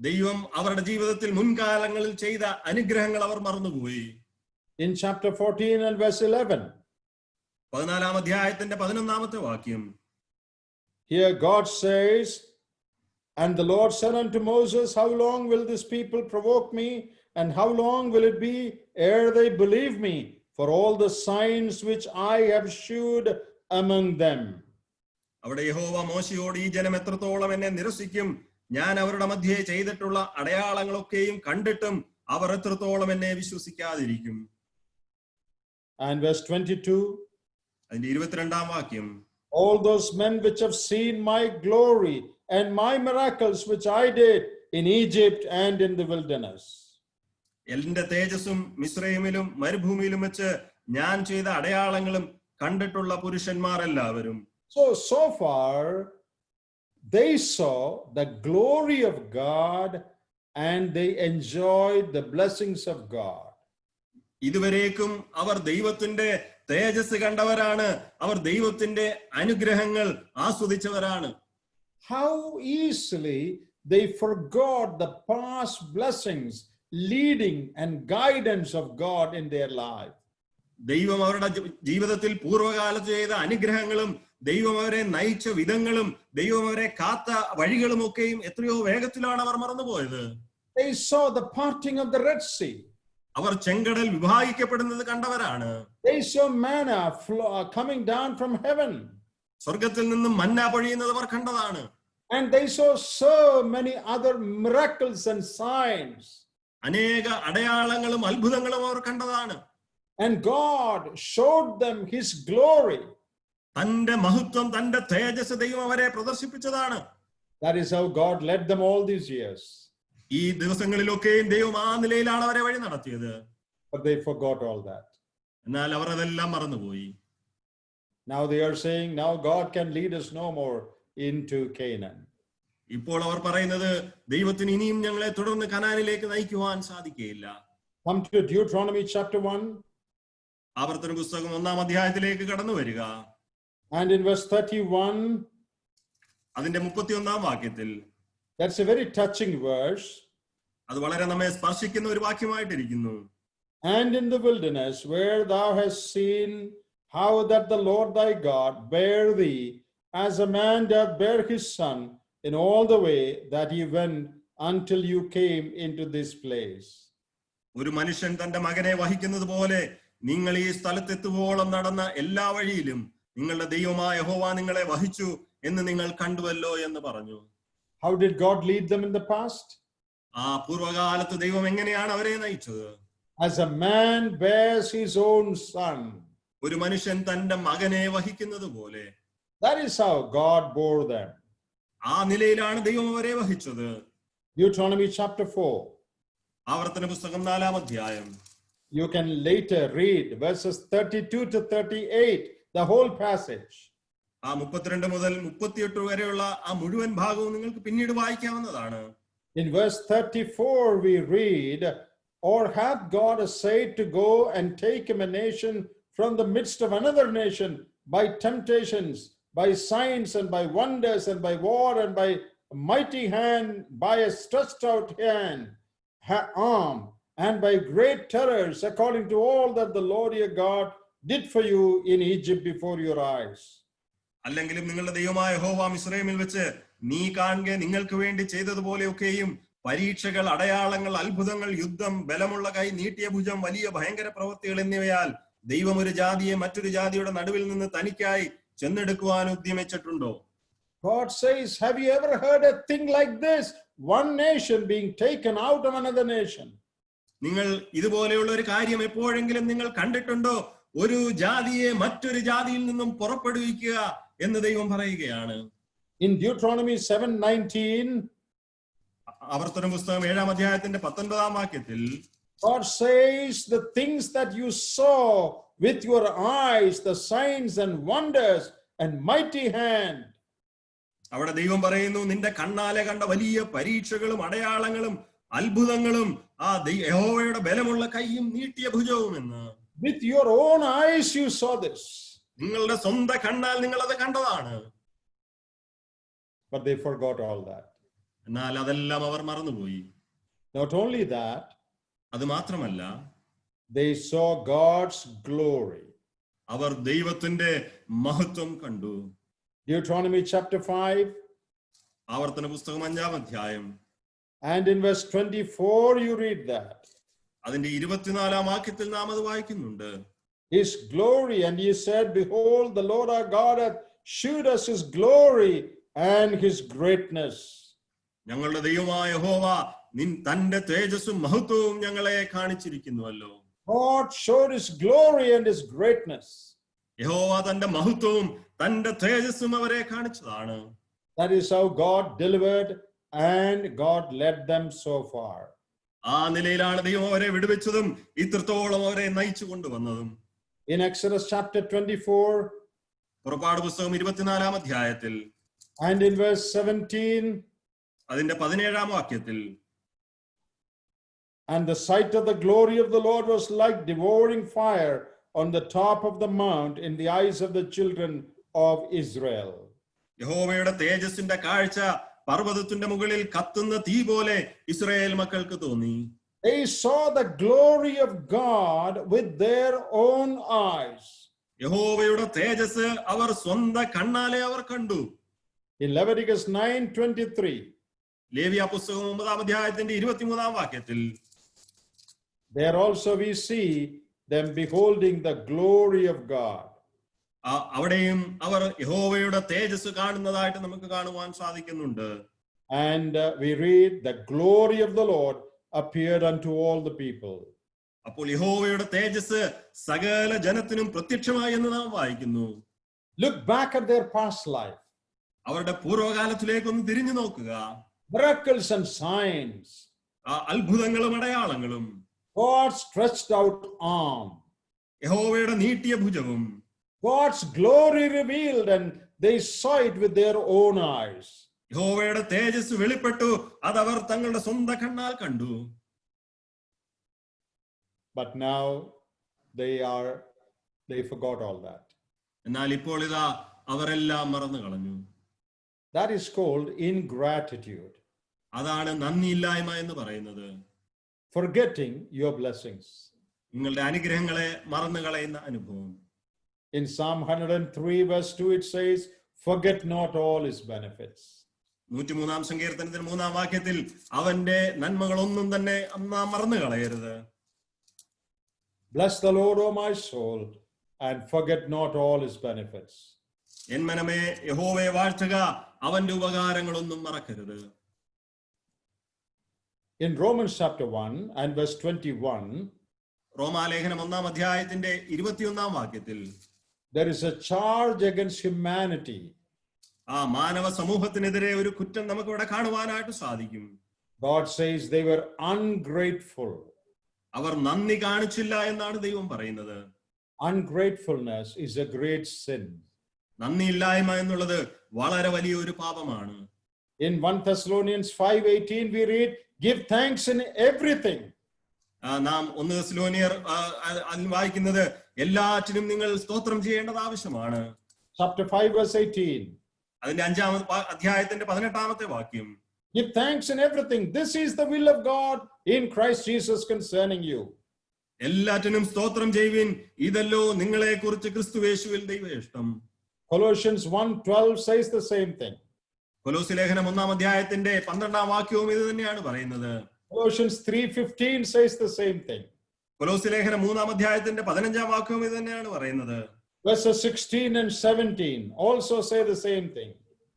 ദൈവം അവരുടെ ജീവിതത്തിൽ മുൻകാലങ്ങളിൽ ചെയ്ത അനുഗ്രഹങ്ങൾ അവർ മറന്നുപോയി. In chapter 14 and verse 11, 14-ാം അധ്യായത്തിന്റെ 11-ാമത്തെ വാക്യം, here God says, and the Lord said unto Moses, how long will this people provoke me, and how long will it be ere they believe me, for all the signs which I have shewed among them. അവിടെ യഹോവ മോശയോട്, ഈ ജനം എത്രത്തോളം എന്നെ നിരസിക്കും, ഞാൻ അവരുടെ മധ്യേ ചെയ്തിട്ടുള്ള അടയാളങ്ങളൊക്കെയും കണ്ടിട്ടും അവർ എത്രത്തോളം എന്നെ വിശ്വസിക്കാതിരിക്കും. And verse 22, അതിന്റെ 22-ാം വാക്യം, all those men which have seen my glory and my miracles which I did in Egypt and in the wilderness. എന്റെ തേജസ്സും മിസ്രയീമിലും മരുഭൂമിയിലും വെച്ച് ഞാൻ ചെയ്ത അടയാളങ്ങളും കണ്ടിട്ടുള്ള പുരുഷന്മാർ എല്ലാവരും. So far, they saw the glory of God and they enjoyed the blessings of God. ഇതുവരേക്കും അവർ ദൈവത്തിന്റെ തേജസ് കണ്ടവരാണ്, അവർ ദൈവത്തിന്റെ അനുഗ്രഹങ്ങൾ ആസ്വദിച്ചവരാണ്. How easily they forgot the past blessings, leading and guidance of God in their life. ദൈവം അവരുടെ ജീവിതത്തിൽ പൂർവ്വകാലത്ത് ചെയ്ത അനുഗ്രഹങ്ങളും ദൈവം അവരെ നയിച്ച വിധങ്ങളും ദൈവം അവരെ കാത്ത വഴികളും ഒക്കെയും എത്രയോ വേഗത്തിലാണ് അവർ മറന്നുപോയത്. They saw the parting of the Red Sea. അവർ ചെങ്കടൽ വിഭാഗിക്കപ്പെടുന്നത് കണ്ടവരാണ്. They saw manna coming down from heaven. സ്വർഗത്തിൽ നിന്നും മന്ന പൊഴിയുന്നത് അവർ കണ്ടതാണ്. And they saw so many other miracles and signs. അനേക അടയാളങ്ങളും അത്ഭുതങ്ങളും അവർ കണ്ടതാണ്. And God showed them his glory. തന്റെ മഹത്വം, തന്റെ തേജസ് ദൈവം അവരെ പ്രദർശിപ്പിച്ചതാണ്. That is how God led them all these years. ഈ ദിവസങ്ങളിലൊക്കെയും ദൈവം ആ നിലയിലാണ് അവരെ വഴി നടത്തിയത്. But they forgot all that. എന്നാൽ അവർ അതെല്ലാം മറന്നുപോയി. Now they are saying, now God can lead us no more into Canaan. ഇപ്പോൾ അവർ പറയുന്നത്, ദൈവത്തിന് ഇനിയും ഞങ്ങളെ തുടർന്ന് കനാനിലേക്ക് നയിക്കുവാൻ സാധിക്കുകയില്ല. Come to Deuteronomy chapter 1. ആവർത്തന പുസ്തകം 1-ാം അധ്യായത്തിലേക്ക് കടന്നു വരിക. And in verse 31, അതിന്റെ 31-ാം വാക്യത്തിൽ, that's a very touching verse. അത് വളരെ നമ്മെ സ്പർശിക്കുന്ന ഒരു വാക്യമായിട്ടിരിക്കുന്നു. And in the wilderness, where thou hast seen how that the Lord thy God bare thee, as a man doth bear his son, in all the way that he went until you came into this place. ഒരു മനുഷ്യൻ തന്റെ മകനെ വഹിക്കുന്നത് പോലെ നിങ്ങൾ ഈ സ്ഥലത്തെത്തുവോളം നടന്ന എല്ലാ വഴിയിലും നിങ്ങളുടെ ദൈവമായ യഹോവ നിങ്ങളെ വഹിച്ചു എന്ന് നിങ്ങൾ കണ്ടുവല്ലോ എന്ന് പറഞ്ഞു. How did God lead them in the past? ആ പൂർവകാലത്ത് ദൈവം എങ്ങനെയാണ് അവരെ നയിച്ചത്? As a man bears his own son. ഒരു മനുഷ്യൻ തന്റെ മകനെ വഹിക്കുന്നത് പോലെ. That is how God bore them. ആ നിലയിലാണ് ദൈവം അവരെ വഹിച്ചത്. Deuteronomy chapter 4. ആവർത്തന പുസ്തകം 4-ാം അധ്യായം. You can later read verses 32 to 38, the whole passage. ആ 32 മുതൽ 38 വരെയുള്ള ആ മുഴുവൻ ഭാഗവും നിങ്ങൾക്ക് പിന്നീട് വായിക്കാവുന്നതാണ്. In verse 34 we read, or hath God essayed to go and take him a nation from the midst of another nation by temptations, by signs and by wonders and by war and by a mighty hand, by a stretched out hand, arm, and by great terrors, according to all that the Lord your God did for you in Egypt before your eyes. അല്ലെങ്കിലും നിങ്ങളുടെ ദൈവമായ യഹോവ മിസ്രയീമിൽ വെച്ച് നീ കാണുക നിങ്ങൾക്ക് വേണ്ടി ചെയ്തതുപോലെയൊക്കെയും പരീക്ഷകൾ, അടയാളങ്ങൾ, അത്ഭുതങ്ങൾ, യുദ്ധം, ബലമുള്ള കൈ, നീട്ടിയ ഭുജം, വലിയ ഭയങ്കര പ്രവൃത്തികൾ എന്നിവയാൽ ദൈവം ഒരു ജാതിയെ മറ്റൊരു ജാതിയുടെ നടുവിൽ നിന്ന് തനിക്കായി ചെന്നെടുക്കുവാൻ ഉദ്യമിച്ചിട്ടുണ്ടോ? God says, have you ever heard a thing like this? One nation being taken out of another nation. നിങ്ങൾ ഇതുപോലെയുള്ള ഒരു കാര്യം എപ്പോഴെങ്കിലും നിങ്ങൾ കണ്ടിട്ടുണ്ടോ? ഒരു ജാതിയെ മറ്റൊരു ജാതിയിൽ നിന്നും പുറപ്പെടുവിക്കുക എന്ന് ദൈവം പറയുകയാണ്. In Deuteronomy 7:19, ആവർത്തന പുസ്തകം 7-ാം അധ്യായത്തിന്റെ 19-ാം വാക്യത്തിൽ God says, the things that you saw with your eyes, the signs and wonders and mighty hand. അവിടെ ദൈവം പറയുന്നു, നിന്റെ കണ്ണാലെ കണ്ട വലിയ പരീക്ഷകളും അടയാളങ്ങളും അത്ഭുതങ്ങളും ആ യഹോവയുടെ ബലമുള്ള കൈയും നീട്ടിയ ഭുജവും എന്ന്. With your own eyes you saw this. നിങ്ങളുടെ സ്വന്തം കണ്ണാൽ നിങ്ങൾ അത് കണ്ടതാണ്. But they forgot all that. എന്നാൽ അതെല്ലാം അവർ മറന്നുപോയി. Not only that, അത് മാത്രമല്ല, they saw God's glory. അവർ ദൈവത്തിന്റെ മഹത്വം കണ്ടു. Deuteronomy chapter 5. ആവർത്തന പുസ്തകം 5-ാം അധ്യായം. And in verse 24 you read that. അതിന്റെ 24-ാം വാക്യത്തിൽ നാം അത് വായിക്കുന്നുണ്ട്. His glory, and he said, behold, the Lord our God hath shewed us his glory and his greatness. ഞങ്ങളുടെ ദൈവമായ യഹോവ തന്റെ തേജസ്സും മഹത്വവും ഞങ്ങളെ കാണിച്ചിരിക്കുന്നുവല്ലോ. God showed his glory and his greatness. യഹോവ തന്റെ മഹത്വവും തന്റെ തേജസ്സും അവരെ കാണിച്ചതാണ്. That is how God delivered and God led them so far. ആ നിലയിലാണ് ദൈവം അവരെ വിടുവിച്ചതും ഇത്രത്തോളം അവരെ നയിച്ചു കൊണ്ടുവന്നതും. In Exodus chapter 24, പുറപ്പാട് പുസ്തകം 24-ാം അധ്യായത്തിൽ and in verse 17, അതിന്റെ 17-ാം വാക്യത്തിൽ, and the sight of the glory of the Lord was like devouring fire on the top of the mount in the eyes of the children of Israel. യഹോവയുടെ തേജസ്സിന്റെ കാഴ്ച പർവ്വതത്തിന്റെ മുകളിൽ കത്തുന്ന തീ പോലെ ഇസ്രായേൽ മക്കൾക്ക് തോന്നി. They saw the glory of God with their own eyes. യഹോവയുടെ തേജസ് അവർ സ്വന്തം കണ്ണാലെ അവർ കണ്ടു. In Leviticus 9:23, ലേവ്യ പുസ്തകം 9-ാം അധ്യായത്തിന്റെ 23-ാം വാക്യത്തിൽ, there also we see them beholding the glory of God. അവിടെയും അവർ യഹോവയുടെ തേജസ് കാണുന്നതായിട്ട് നമുക്ക് കാണുവാൻ സാധിക്കുന്നുണ്ട്. And we read, the glory of the Lord appeared unto all the people. അപ്പോൾ യഹോവയുടെ തേജസ് സകല ജനത്തിനും പ്രത്യക്ഷമായി എന്ന് നാം വായിക്കുന്നു. Look back at their past life. അവരുടെ പൂർവ്വകാലത്തിലേക്കൊന്ന് തിരിഞ്ഞു നോക്കുക. Miracles and signs. അത്ഭുതങ്ങളും അടയാളങ്ങളും, God's stretched out arm, യഹോവയുടെ നീട്ടിയ ഭുജവും, God's glory revealed, and they saw it with their own eyes. യഹോവയുടെ തേജസ് വെളിപ്പെട്ടു, അതവർ തങ്ങളുടെ സ്വന്തം കണ്ണാൽ കണ്ടു. But now they forgot all that. എന്നാൽ ഇപ്പോൾ ഇതാ അവരെല്ലാം മറന്നു കളഞ്ഞു. That is called ingratitude. അതാണ് നന്ദിയില്ലായ്മ എന്ന് പറയുന്നത്. Forgetting your blessings. നിങ്ങളുടെ അനുഗ്രഹങ്ങളെ മറന്നു കളയുന്ന അനുഭവം. In Psalm 103 verse 2 it says, forget not all his benefits. 103-ാം സങ്കീർത്തനത്തിൽ 3-ാം വാക്യത്തിൽ അവന്റെ നന്മകളൊന്നും തന്നെ നാം മറന്നു കളയരുത്. Bless the Lord, O my soul, and forget not all his benefits. N മനമേ യഹോവയെ വാഴ്ത്തുക, അവന്റെ ഉപകാരങ്ങളൊന്നും മറക്കരുത്. In Romans chapter 1 and verse 21, റോമാലേഖനം 1-ാം അധ്യായത്തിന്റെ 21-ാം വാക്യത്തിൽ, there is a charge against humanity. മാനവ സമൂഹത്തിനെതിരെ ഒരു കുറ്റം നമുക്ക് ഇവിടെ കാണുവാനായിട്ട് സാധിക്കും. God says they were ungrateful. അവർ നന്ദി കാണിച്ചില്ല എന്നാണ് ദൈവം പറയുന്നത്. Ungratefulness is a great sin. നന്ദിയില്ലായ്മ എന്നുള്ളത് വളരെ വലിയൊരു പാപമാണ്. In 1 Thessalonians 5:18 we read, give thanks in everything. നാം 1 തെസ്സലോനിയർ വായിക്കുന്നത് എല്ലാറ്റിനും നിങ്ങൾ സ്തോത്രം ചെയ്യേണ്ടത് ആവശ്യമാണ്. Chapter 5 verse 18. അതിന്റെ 5-ാം അധ്യായത്തിന്റെ 18-ാമത്തെ വാക്യം, give thanks in everything. This is the will of God in Christ Jesus concerning you. എല്ലാറ്റിനും സ്തോത്രം ചെയ്യുവിൻ, ഇതല്ലോ നിങ്ങളെ കുറിച്ച് ക്രിസ്തുയേശുവിൽ ദൈവ ഇഷ്ടം. Colossians 1:12 says the same thing. കൊലോസ്യ ലേഖനം 1-ാം അധ്യായത്തിന്റെ 12-ാം വാക്യവും ഇത് തന്നെയാണ് പറയുന്നത്. Colossians 3:15 says the same thing. കൊലോസ്യ ലേഖനം 3-ാം അധ്യായത്തിന്റെ 15-ാം വാക്യവും ഇത് തന്നെയാണ് പറയുന്നത്. Verses 16 and 17 also say the same thing.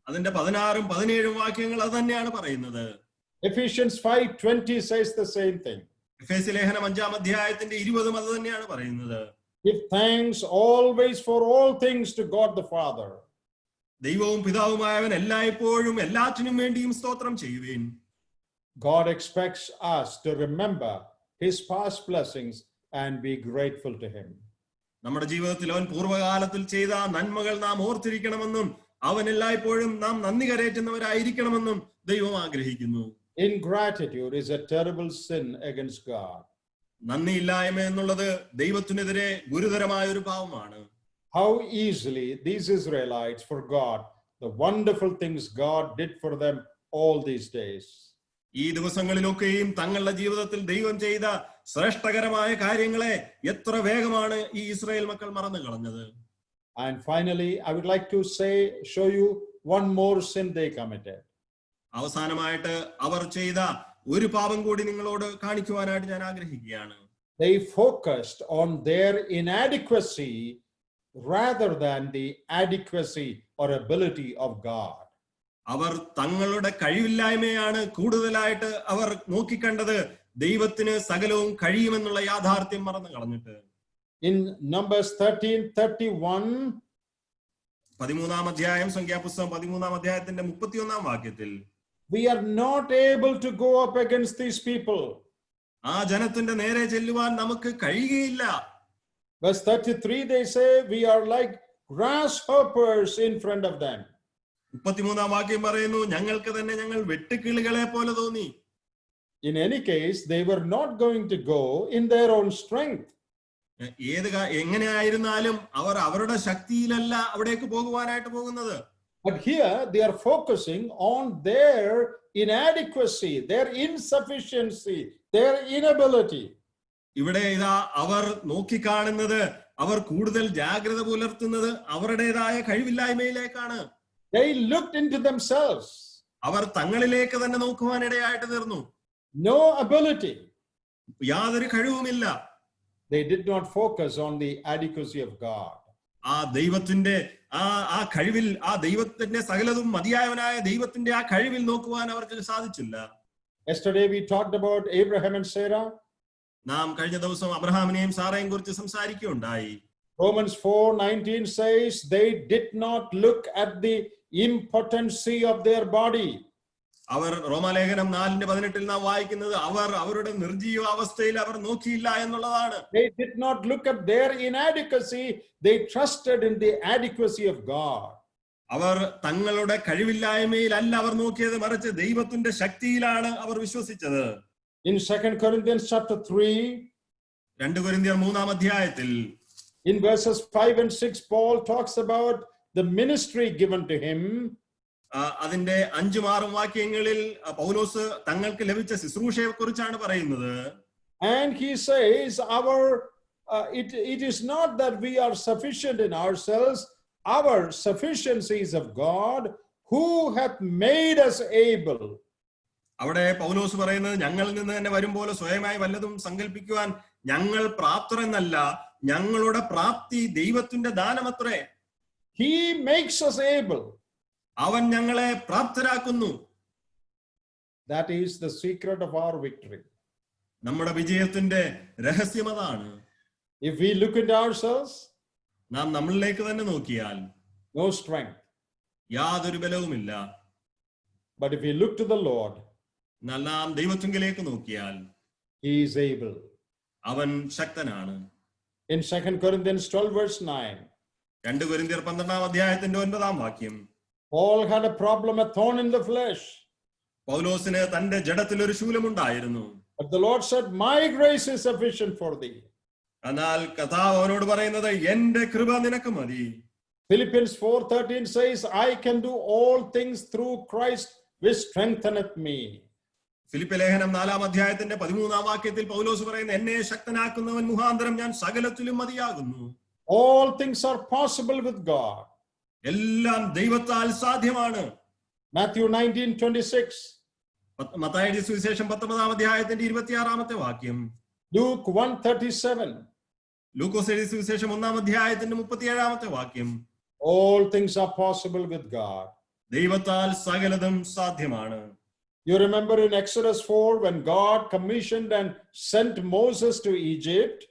അതിന്റെ 16-ഉം 17-ഉം വാക്യങ്ങൾ അത് തന്നെയാണ് പറയുന്നത്. Ephesians 5:20 says the same thing. എഫേസ്യ ലേഖനം 5-ാം അധ്യായത്തിന്റെ 20-ഉം അത് തന്നെയാണ് പറയുന്നത്. Give thanks always for all things to God the Father. ദൈവവും പിതാവുമായവൻ എല്ലായ്പ്പോഴും എല്ലാറ്റിനും വേണ്ടിയും സ്തോത്രം ചെയ്യുവിൻ. God expects us to remember his past blessings and be grateful to him. നമ്മുടെ ജീവിതത്തിൽ അവൻ പൂർവ്വകാലത്തിൽ ചെയ്ത നന്മകൾ നാം ഓർത്തിരിക്കണമെന്നും അവൻ എല്ലായ്പ്പോഴും നാം നന്ദി കരേറ്റുന്നവരായിരിക്കണമെന്നും ദൈവം ആഗ്രഹിക്കുന്നു. Ingratitude is a terrible sin against God. നന്ദിയില്ലായ്മ എന്നുള്ളത് ദൈവത്തിനെതിരെ ഗുരുതരമായ ഒരു പാപമാണ്. how easily these Israelites forgot the wonderful things God did for them all these days. ഈ ദിവസങ്ങളിലൊക്കെയും തങ്ങളുടെ ജീവിതത്തിൽ ദൈവം ചെയ്ത ശ്രേഷ്ഠകരമായ കാര്യങ്ങളെ എത്ര വേഗമാണ് ഈ ഇസ്രായേൽ മക്കൾ മറന്നു കളഞ്ഞത്. And finally, I would like to show you one more sin they committed. അവസാനമായിട്ട് അവർ ചെയ്ത ഒരു പാപം കൂടി നിങ്ങളോട് കാണിക്കുവാനായിട്ട് ഞാൻ ആഗ്രഹിക്കുകയാണ്. They focused on their inadequacy rather than the adequacy or ability of God. അവർ തങ്ങളുടെ കഴിവില്ലായ്മയാണ് കൂടുതലായിട്ട് അവർ നോക്കിക്കണ്ടത്, ദൈവത്തിന് സകലവും കഴിയുമെന്നുള്ള യാഥാർത്ഥ്യം മറന്നു കളഞ്ഞിട്ട്. In Numbers 13:31, 13-ാം അധ്യായം, സംഖ്യാപുസ്തകം 13-ാം അധ്യായത്തിന്റെ 31-ാം വാക്യത്തിൽ, we are not able to go up against these people. ആ ജനത്തിന്റെ നേരെ ചെല്ലുവാൻ നമുക്ക് കഴിയുകയില്ല. Verse 33, they say, we are like grasshoppers in front of them. 33-ാം വാക്യം പറയുന്നു, ഞങ്ങൾക്ക് തന്നെ ഞങ്ങൾ വെട്ടുക്കിളികളെ പോലെ തോന്നി. In any case, they were not going to go in their own strength. എങ്ങനെയായിരുന്നാലും അവർ അവരുടെ ശക്തിയിലല്ല അവിടേക്ക് പോകുവാനായിട്ട് പോകുന്നത്. But here they are focusing on their inadequacy, their insufficiency, their inability. ഇവിടെ ഇതാ അവർ നോക്കിക്കാണുന്നത്, അവർ കൂടുതൽ ജാഗ്രത പുലർത്തുന്നത് അവരുടേതായ കഴിവില്ലായ്മയിലേക്കാണ്. They looked into themselves. അവർ തങ്ങളിലേക്ക് തന്നെ നോക്കുവാനിടയായിട്ട് തീർന്നു. No ability. യാതൊരു കഴിവുമില്ല. They did not focus on the adequacy of God. ആ ദൈവത്തിന്റെ ആ കഴിവിൽ, ആ ദൈവത്തിന്റെ സകലതും മതിയായവനായ ദൈവത്തിന്റെ ആ കഴിവിൽ നോക്കുവാൻ അവർക്ക് സാധിച്ചില്ല. Yesterday we talked about Abraham and Sarah. നാം കഴിഞ്ഞ ദിവസം അബ്രഹാമിനെയും സാറയും കുറിച്ച് സംസാരിക്കുകയുണ്ടായി. Romans 4:19 says they did not look at the impotency of their body. അവർ റോമാലേഖനം 4:18 നാം വായിക്കുന്നത് അവർ അവരുടെ നിർജീവ അവസ്ഥയിൽ അവർ നോക്കിയില്ല എന്നുള്ളതാണ്. They did not look at their inadequacy, they trusted in the adequacy of God. അവർ തങ്ങളുടെ കഴിവില്ലായ്മയിലല്ല അവർ നോക്കിയത്, മറിച്ച് ദൈവത്തിന്റെ ശക്തിയിലാണ് അവർ വിശ്വസിച്ചത്. In 2 Corinthians chapter 3, 2 കൊരിന്ത്യർ 3-ാം അധ്യായത്തിൽ in verses 5 and 6, Paul talks about the ministry given to him. അതിന്റെ 5-6 വാക്യങ്ങളിൽ പൗലോസ് തങ്ങൾക്ക് ലഭിച്ച ശുശ്രൂഷയെ കുറിച്ചാണ് പറയുന്നത്. And he says, it is not that we are sufficient in ourselves, our sufficiency is of God, who hath made us able. അവിടെ പൗലോസ് പറയുന്നത്, ഞങ്ങളിൽ നിന്ന് തന്നെ വരുമ്പോൾ സ്വയമായി വല്ലതും സങ്കല്പിക്കുവാൻ ഞങ്ങൾ പ്രാപ്തരെന്നല്ല, ഞങ്ങളുടെ പ്രാപ്തി ദൈവത്തിന്റെ ദാനമത്രേ. He makes us able. അവൻ ഞങ്ങളെ പ്രാപ്തരാക്കുന്നു. That is the secret of our victory. നമ്മുടെ വിജയത്തിന്റെ രഹസ്യം അതാണ്. If we look at ourselves, നാം നമ്മളിലേക്ക് തന്നെ നോക്കിയാൽ no strength. യാതൊരു ബലവുമില്ല. But if we look to the Lord, എന്നാൽ നാം ദൈവത്തിങ്കിലേക്ക് നോക്കിയാൽ he is able. അവൻ ശക്തനാണ്. In 2 Corinthians 12 verse 9, 2 കൊരിന്ത്യർ 12-ാം അധ്യായത്തിന്റെ 9-ാം വാക്യം, Paul had a problem, a thorn in the flesh. പൗലോസിന് തന്റെ ജഡത്തിൽ ഒരു ശൂലമുണ്ടായിരുന്നു. But the Lord said, my grace is sufficient for thee. എന്നാൽ കർത്താവ് അവനോട് പറയുന്നത്, എന്റെ കൃപ നിനക്ക് മതി. Philippians 4:13 says, I can do all things through Christ which strengtheneth me. Philip ലേഖനം 4-ാം അധ്യായത്തിന്റെ 13-ാം വാക്യത്തിൽ പൗലോസ് പറയുന്നത്, എന്നെ ശക്തനാക്കുന്നവൻ മുഖാന്തരം ഞാൻ സകലത്തിലും മതിയാകുന്നു. All things are possible with God. എല്ലാം ദൈവത്താൽ സാധ്യമാണ്. Matthew 19:26. മത്തായിയുടെ സുവിശേഷം 19-ാം അധ്യായത്തിന്റെ 26-ാമത്തെ വാക്യം. Luke 1:37. ലൂക്കോസിന്റെ സുവിശേഷം 1-ാം അധ്യായത്തിന്റെ 37-ാമത്തെ വാക്യം. All things are possible with God. ദൈവത്താൽ സകലതും സാധ്യമാണ്. You remember in Exodus 4 when God commissioned and sent Moses to Egypt.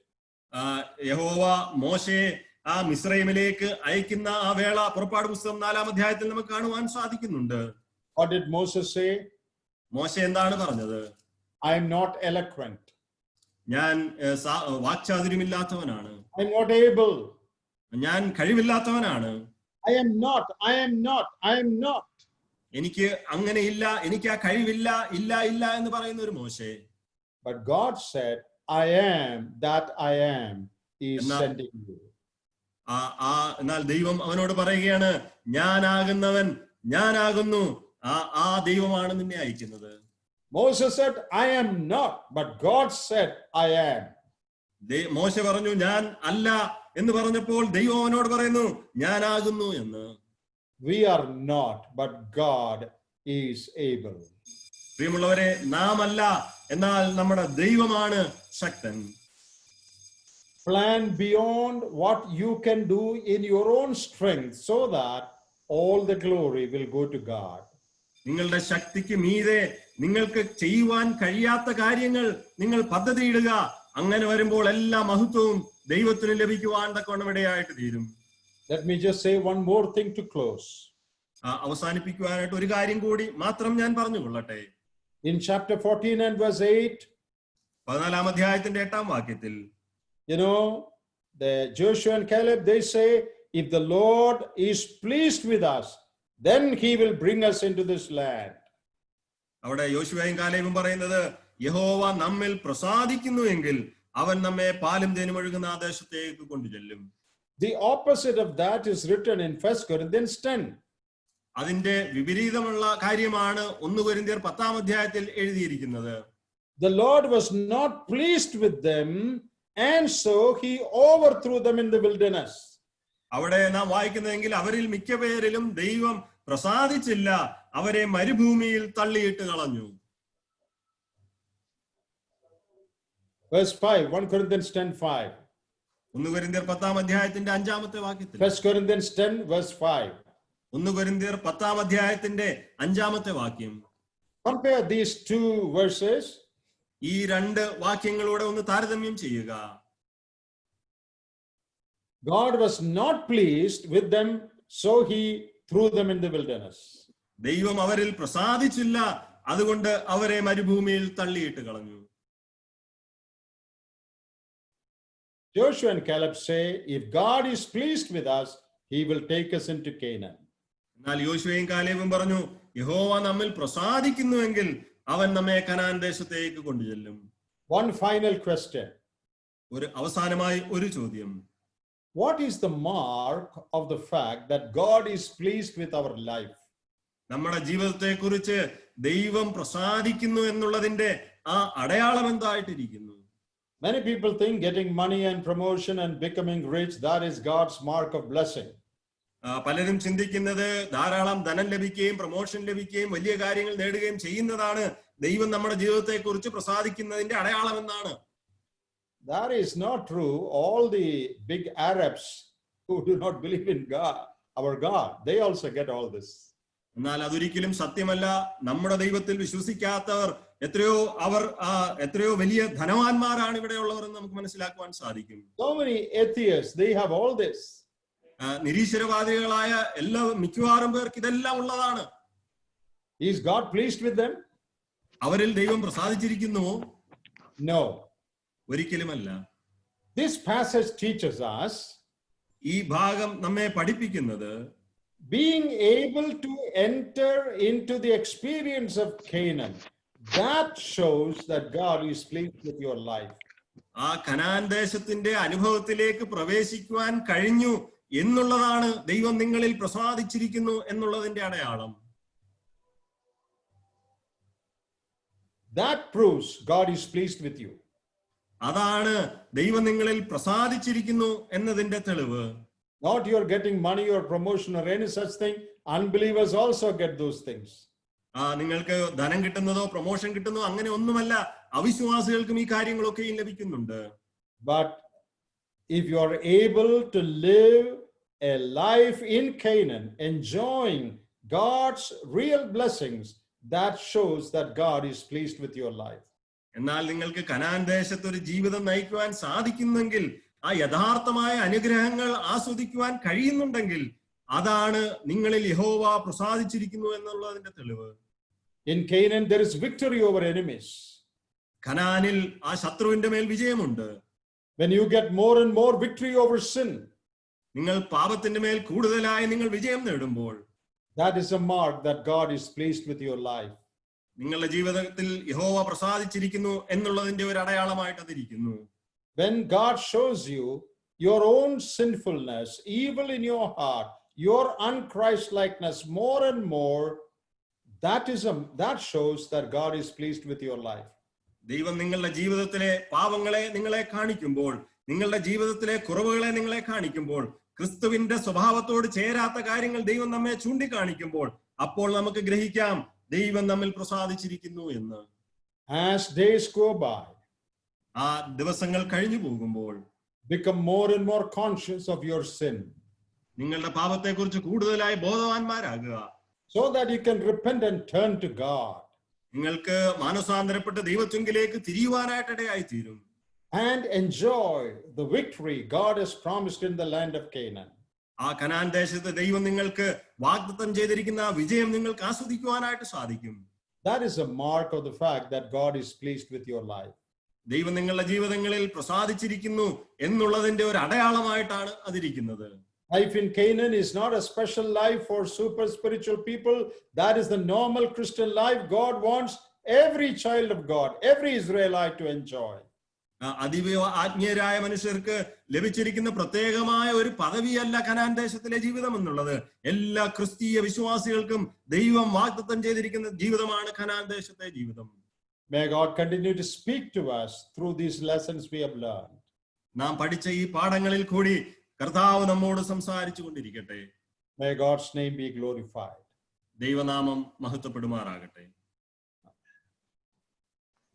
യഹോവ മോശയെ ആ മിസ്രൈമിലേക്ക് അയക്കുന്ന ആ വേള പുറപ്പാട് പുസ്തകം 4-ാം അധ്യായത്തിൽ നമുക്ക് കാണുവാൻ സാധിക്കുന്നുണ്ട്. What did Moses say? മോശ എന്താണ് പറഞ്ഞത്? I am not eloquent. ഞാൻ വാക്ചാതുര്യമില്ലാത്തവനാണ്. I am not able. ഞാൻ കഴിവില്ലാത്തവനാണ്. I am not. I am not. I am not. എനിക്ക് അങ്ങനെയില്ല, എനിക്ക് ആ കഴിവില്ല, ഇല്ല എന്ന് പറയുന്ന ഒരു മോശെ. But God said, I am that I am is sending you. എന്നാൽ ദൈവം അവനോട് പറയുകയാണ്, ഞാനാകുന്നവൻ ഞാനാകുന്നു, ആ ദൈവമാണ് നിന്നെ അയക്കുന്നത്. Moses said, I am not, but God said, I am. മോശ പറഞ്ഞു ഞാൻ അല്ല എന്ന് പറഞ്ഞപ്പോൾ ദൈവം അവനോട് പറയുന്നു ഞാനാകുന്നു എന്ന്. We are not, but God is able. പ്രിയമുള്ളവരെ, നാം അല്ല, എന്നാൽ നമ്മുടെ ദൈവമാണ് ശക്തൻ. Plan beyond what you can do in your own strength so that all the glory will go to God. നിങ്ങളുടെ ശക്തിക്ക് മീതെ നിങ്ങൾക്ക് ചെയ്യുവാൻ കഴിയാത്ത കാര്യങ്ങൾ നിങ്ങൾ പദ്ധതിയിടുക. അങ്ങനെ വരുമ്പോൾ എല്ലാ മഹത്വവും ദൈവത്തിന് ലഭിക്കുവാൻ തക്കവണ്ണം ഇടയായിട്ട് തീരും. Let me just say one more thing to close. അവസാനിപ്പിക്കുവാനായിട്ട് ഒരു കാര്യം കൂടി മാത്രം ഞാൻ പറഞ്ഞുകൊള്ളട്ടെ. In chapter 14 and verse 8, 14-ാം അധ്യായത്തിന്റെ 8-ാം വാക്യത്തിൽ, you know, the Joshua and Caleb, they say, if the Lord is pleased with us, then he will bring us into this land. അവിടെ യോശുവയും കാലേബും പറയുന്നത്, യഹോവ നമ്മിൽ പ്രസാദിക്കുന്നു എങ്കിൽ അവൻ നമ്മെ പാലും തേനും ഒഴുകുന്ന ആ ദേശത്തേക്ക് കൊണ്ടുചെല്ലും. The opposite of that is written in 1 Corinthians 10. അതിന്റെ വിപരീതമുള്ള കാര്യമാണ് 1 കൊരിന്ത്യർ 10-ാം അധ്യായത്തിൽ എഴുതിയിരിക്കുന്നത്. The Lord was not pleased with them, and so he overthrew them in the wilderness. അവിടെ നാം വായിക്കുന്നതെങ്കിൽ അവരിൽ മിക്ക പേരിലും ദൈവം പ്രസാദിച്ചില്ല, അവരെ മരുഭൂമിയിൽ തള്ളിയിട്ട് കളഞ്ഞു. Verse 5, 1 Corinthians 10:5. 1 കൊരിന്ത്യർ 10-ാം അധ്യായത്തിന്റെ 5-ാമത്തെ വാക്യത്തിൽ, 1 Corinthians 10 verse 5. 1 കൊരിന്ത്യർ 10-ാം അധ്യായത്തിന്റെ 5-ാമത്തെ വാക്യം. Compare these two verses. ഈ രണ്ട് വാക്യങ്ങളോടെ ഒന്ന് താരതമ്യം ചെയ്യുക. God was not pleased with them, so he threw them in the wilderness. ദൈവം അവരിൽ പ്രസാദിച്ചില്ല, അതുകൊണ്ട് അവരെ മരുഭൂമിയിൽ തള്ളിയിട്ട് കളഞ്ഞു. Joshua and Caleb say, if God is pleased with us, he will take us into Canaan. എന്നാൽ യോശുവയും കാലേബും പറഞ്ഞു, യഹോവ നമ്മിൽ പ്രസാദിക്കുന്നുവെങ്കിൽ അവൻ നമ്മെ കനാൻ ദേശത്തേക്ക് കൊണ്ടുചെല്ലും. One final question. ഒരു അവസാനമായി ഒരു ചോദ്യം. What is the mark of the fact that God is pleased with our life? നമ്മുടെ ജീവിതത്തെ കുറിച്ച് ദൈവം പ്രസാദിക്കുന്നു എന്നുള്ളതിന്റെ ആ അടയാളം എന്തായിട്ടിരിക്കുന്നു? Many people think getting money and promotion and becoming rich, that is God's mark of blessing. പലരും ചിന്തിക്കുന്നത് ധാരാളം ധനം ലഭിക്കുകയും പ്രൊമോഷൻ ലഭിക്കുകയും വലിയ കാര്യങ്ങൾ നേടുകയും ചെയ്യുന്നതാണ് ദൈവം നമ്മുടെ ജീവിതത്തെ കുറിച്ച് പ്രസാദിക്കുന്നതിന്റെ അടയാളം എന്നാണ്. That is not true. All the big Arabs who do not believe in God, our God, they also get all this. എന്നാൽ അതൊരിക്കലും സത്യമല്ല. നമ്മുടെ ദൈവത്തിൽ വിശ്വസിക്കാത്തവർ എത്രയോ വലിയ ധനവാന്മാരാണ് ഇവിടെയുള്ളവർ എന്ന് നമുക്ക് മനസ്സിലാക്കുവാൻ സാധിക്കും. So many atheists, they have all this. നിരീശ്വരവാദികളായ മിക്കവാറും പേർക്ക് ഇതെല്ലാം ഉള്ളതാണ്. Is God pleased with them? അവരിൽ ദൈവം പ്രസാദിച്ചിരിക്കുന്നുവോ? No. ഒരിക്കലുമല്ല. This passage teaches us, ഈ ഭാഗം നമ്മെ പഠിപ്പിക്കുന്നത്, being able to enter into the experience of Canaan, that shows that God is pleased with your life. ആ കനാൻ ദേശത്തിന്റെ അനുഭവത്തിലേക്ക് പ്രവേശിക്കുവാൻ കഴിഞ്ഞു എന്നുള്ളതാണ് ദൈവം നിങ്ങളിൽ പ്രസാദിച്ചിരിക്കുന്നു എന്നുള്ളതിന്റെ അടയാളം. That proves God is pleased with you. അതാണ് ദൈവം നിങ്ങളിൽ പ്രസാദിച്ചിരിക്കുന്നു എന്നതിന്റെ തെളിവ്. Not you're getting money or promotion or any such thing. Unbelievers also get those things. നിങ്ങൾക്ക് ധനം കിട്ടുന്നതോ പ്രൊമോഷൻ കിട്ടുന്നതോ അങ്ങനെ ഒന്നുമല്ല. അവിശ്വാസികൾക്കും ഈ കാര്യങ്ങളൊക്കെയും ലഭിക്കുന്നുണ്ട്. But if you are able to live a life in Canaan, enjoying God's real blessings, that shows that God is pleased with your life. എന്നാൽ നിങ്ങൾക്ക് കനാൻ ദേശത്ത് ഒരു ജീവിതം നയിക്കുവാൻ സാധിക്കുന്നെങ്കിൽ, ആ യഥാർത്ഥമായ അനുഗ്രഹങ്ങൾ ആസ്വദിക്കുവാൻ കഴിയുന്നുണ്ടെങ്കിൽ, അതാണ് നിങ്ങളിൽ യഹോവ പ്രസാദിച്ചിരിക്കുന്നു എന്നുള്ളതിന്റെ തെളിവ്. In Canaan there is victory over enemies. കനാനിൽ ആ ശത്രുവിന്റെ മേൽ വിജയമുണ്ട്. When you get more and more victory over sin, നിങ്ങൾ പാപത്തിന്റെ മേൽ കൂടുതലായി നിങ്ങൾ വിജയം നേടുമ്പോൾ, that is a mark that God is pleased with your life. നിങ്ങളുടെ ജീവിതത്തിൽ യഹോവ പ്രസാദിച്ചിരിക്കുന്നു എന്നുള്ളതിന്റെ ഒരു അടയാളമായിട്ട് അതിരിക്കുന്നു. When God shows you your own sinfulness, evil in your heart, your unChristlikeness more and more, that shows that God is pleased with your life. ദൈവം നിങ്ങളുടെ ജീവിതത്തിലെ പാവങ്ങളെ നിങ്ങളെ കാണിക്കുമ്പോൾ, നിങ്ങളുടെ ജീവിതത്തിലെ കുറവുകളെ നിങ്ങളെ കാണിക്കുമ്പോൾ, ക്രിസ്തുവിന്റെ സ്വഭാവത്തോട് ചേരാത്ത കാര്യങ്ങൾ ദൈവം നമ്മെ ചൂണ്ടിക്കാണിക്കുമ്പോൾ, അപ്പോൾ നമുക്ക് ഗ്രഹിക്കാം ദൈവം നമ്മിൽ പ്രസാദിച്ചിരിക്കുന്നു എന്ന്. As days go by, ആ ദിവസങ്ങൾ കഴിഞ്ഞു പോകുമ്പോൾ, become more and more conscious of your sin, നിങ്ങളുടെ പാപത്തെക്കുറിച്ച് കൂടുതലായി ബോധവാന്മാരാകുക, so that you can repent and turn to God, നിങ്ങൾക്ക് മാനസാന്തരപ്പെട്ട് ദൈവത്തിങ്കിലേക്ക് തിരിയുവാനായിട്ട് ഇടയായി തീരും. and enjoy the victory God has promised in the land of Canaan. ആ കനാൻ ദേശത്ത് ദൈവം നിങ്ങൾക്ക് വാഗ്ദത്തം ചെയ്തിരിക്കുന്ന ആ വിജയം നിങ്ങൾക്ക് ആസ്വദിക്കുവാനായിട്ട് സാധിക്കും. That is a mark of the fact that God is pleased with your life. ദൈവം നിങ്ങളുടെ ജീവിതങ്ങളിൽ പ്രസാദിച്ചിരിക്കുന്നു എന്നുള്ളതിന്റെ ഒരു അടയാളമായിട്ടാണ് അതിരിക്കുന്നത്. Life in Canaan is not a special life for super spiritual people. That is the normal Christian life God wants every child of God, every Israelite to enjoy. ആത്മീയരായ മനുഷ്യർക്ക് ലഭിച്ചിരിക്കുന്ന പ്രത്യേകമായ ഒരു പദവിയല്ല കനാൻ ദേശത്തിലെ ജീവിതം എന്നുള്ളത്. എല്ലാ ക്രിസ്തീയ വിശ്വാസികൾക്കും ദൈവം വാഗ്ദത്തം ചെയ്തിരിക്കുന്ന ജീവിതമാണ് കനാൻ ദേശത്തെ ജീവിതം. May God continue to speak to us through these lessons we have learned. നാം പഠിച്ച ഈ പാഠങ്ങളിൽ കൂടി കർത്താവ് നമ്മോട് സംസാരിച്ചു കൊണ്ടിരിക്കട്ടെ. May God's name be glorified. ദൈവനാമം മഹത്വപ്പെടുമാറാകട്ടെ.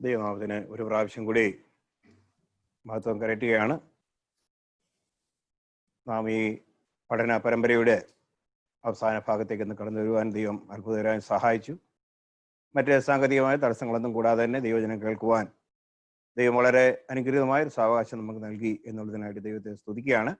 ദൈവനാമത്തിന് ഒരു പ്രാവശ്യം കൂടി മഹത്വം കരറ്റുകയാണ്. നാം ഈ പഠന പരമ്പരയുടെ അവസാന ഭാഗത്തേക്ക് ഒന്ന് കടന്നു വരുവാൻ ദൈവം അത്ഭുതകരമായി സഹായിച്ചു. മറ്റ് സാങ്കേതികമായ തടസ്സങ്ങളൊന്നും കൂടാതെ തന്നെ ദൈവജനം കേൾക്കുവാൻ ദൈവം വളരെ അനുഗ്രഹീതമായ ഒരു സാവകാശം നമുക്ക് നൽകി എന്നുള്ളതിനായിട്ട് ദൈവത്തെ സ്തുതിക്കുകയാണ്.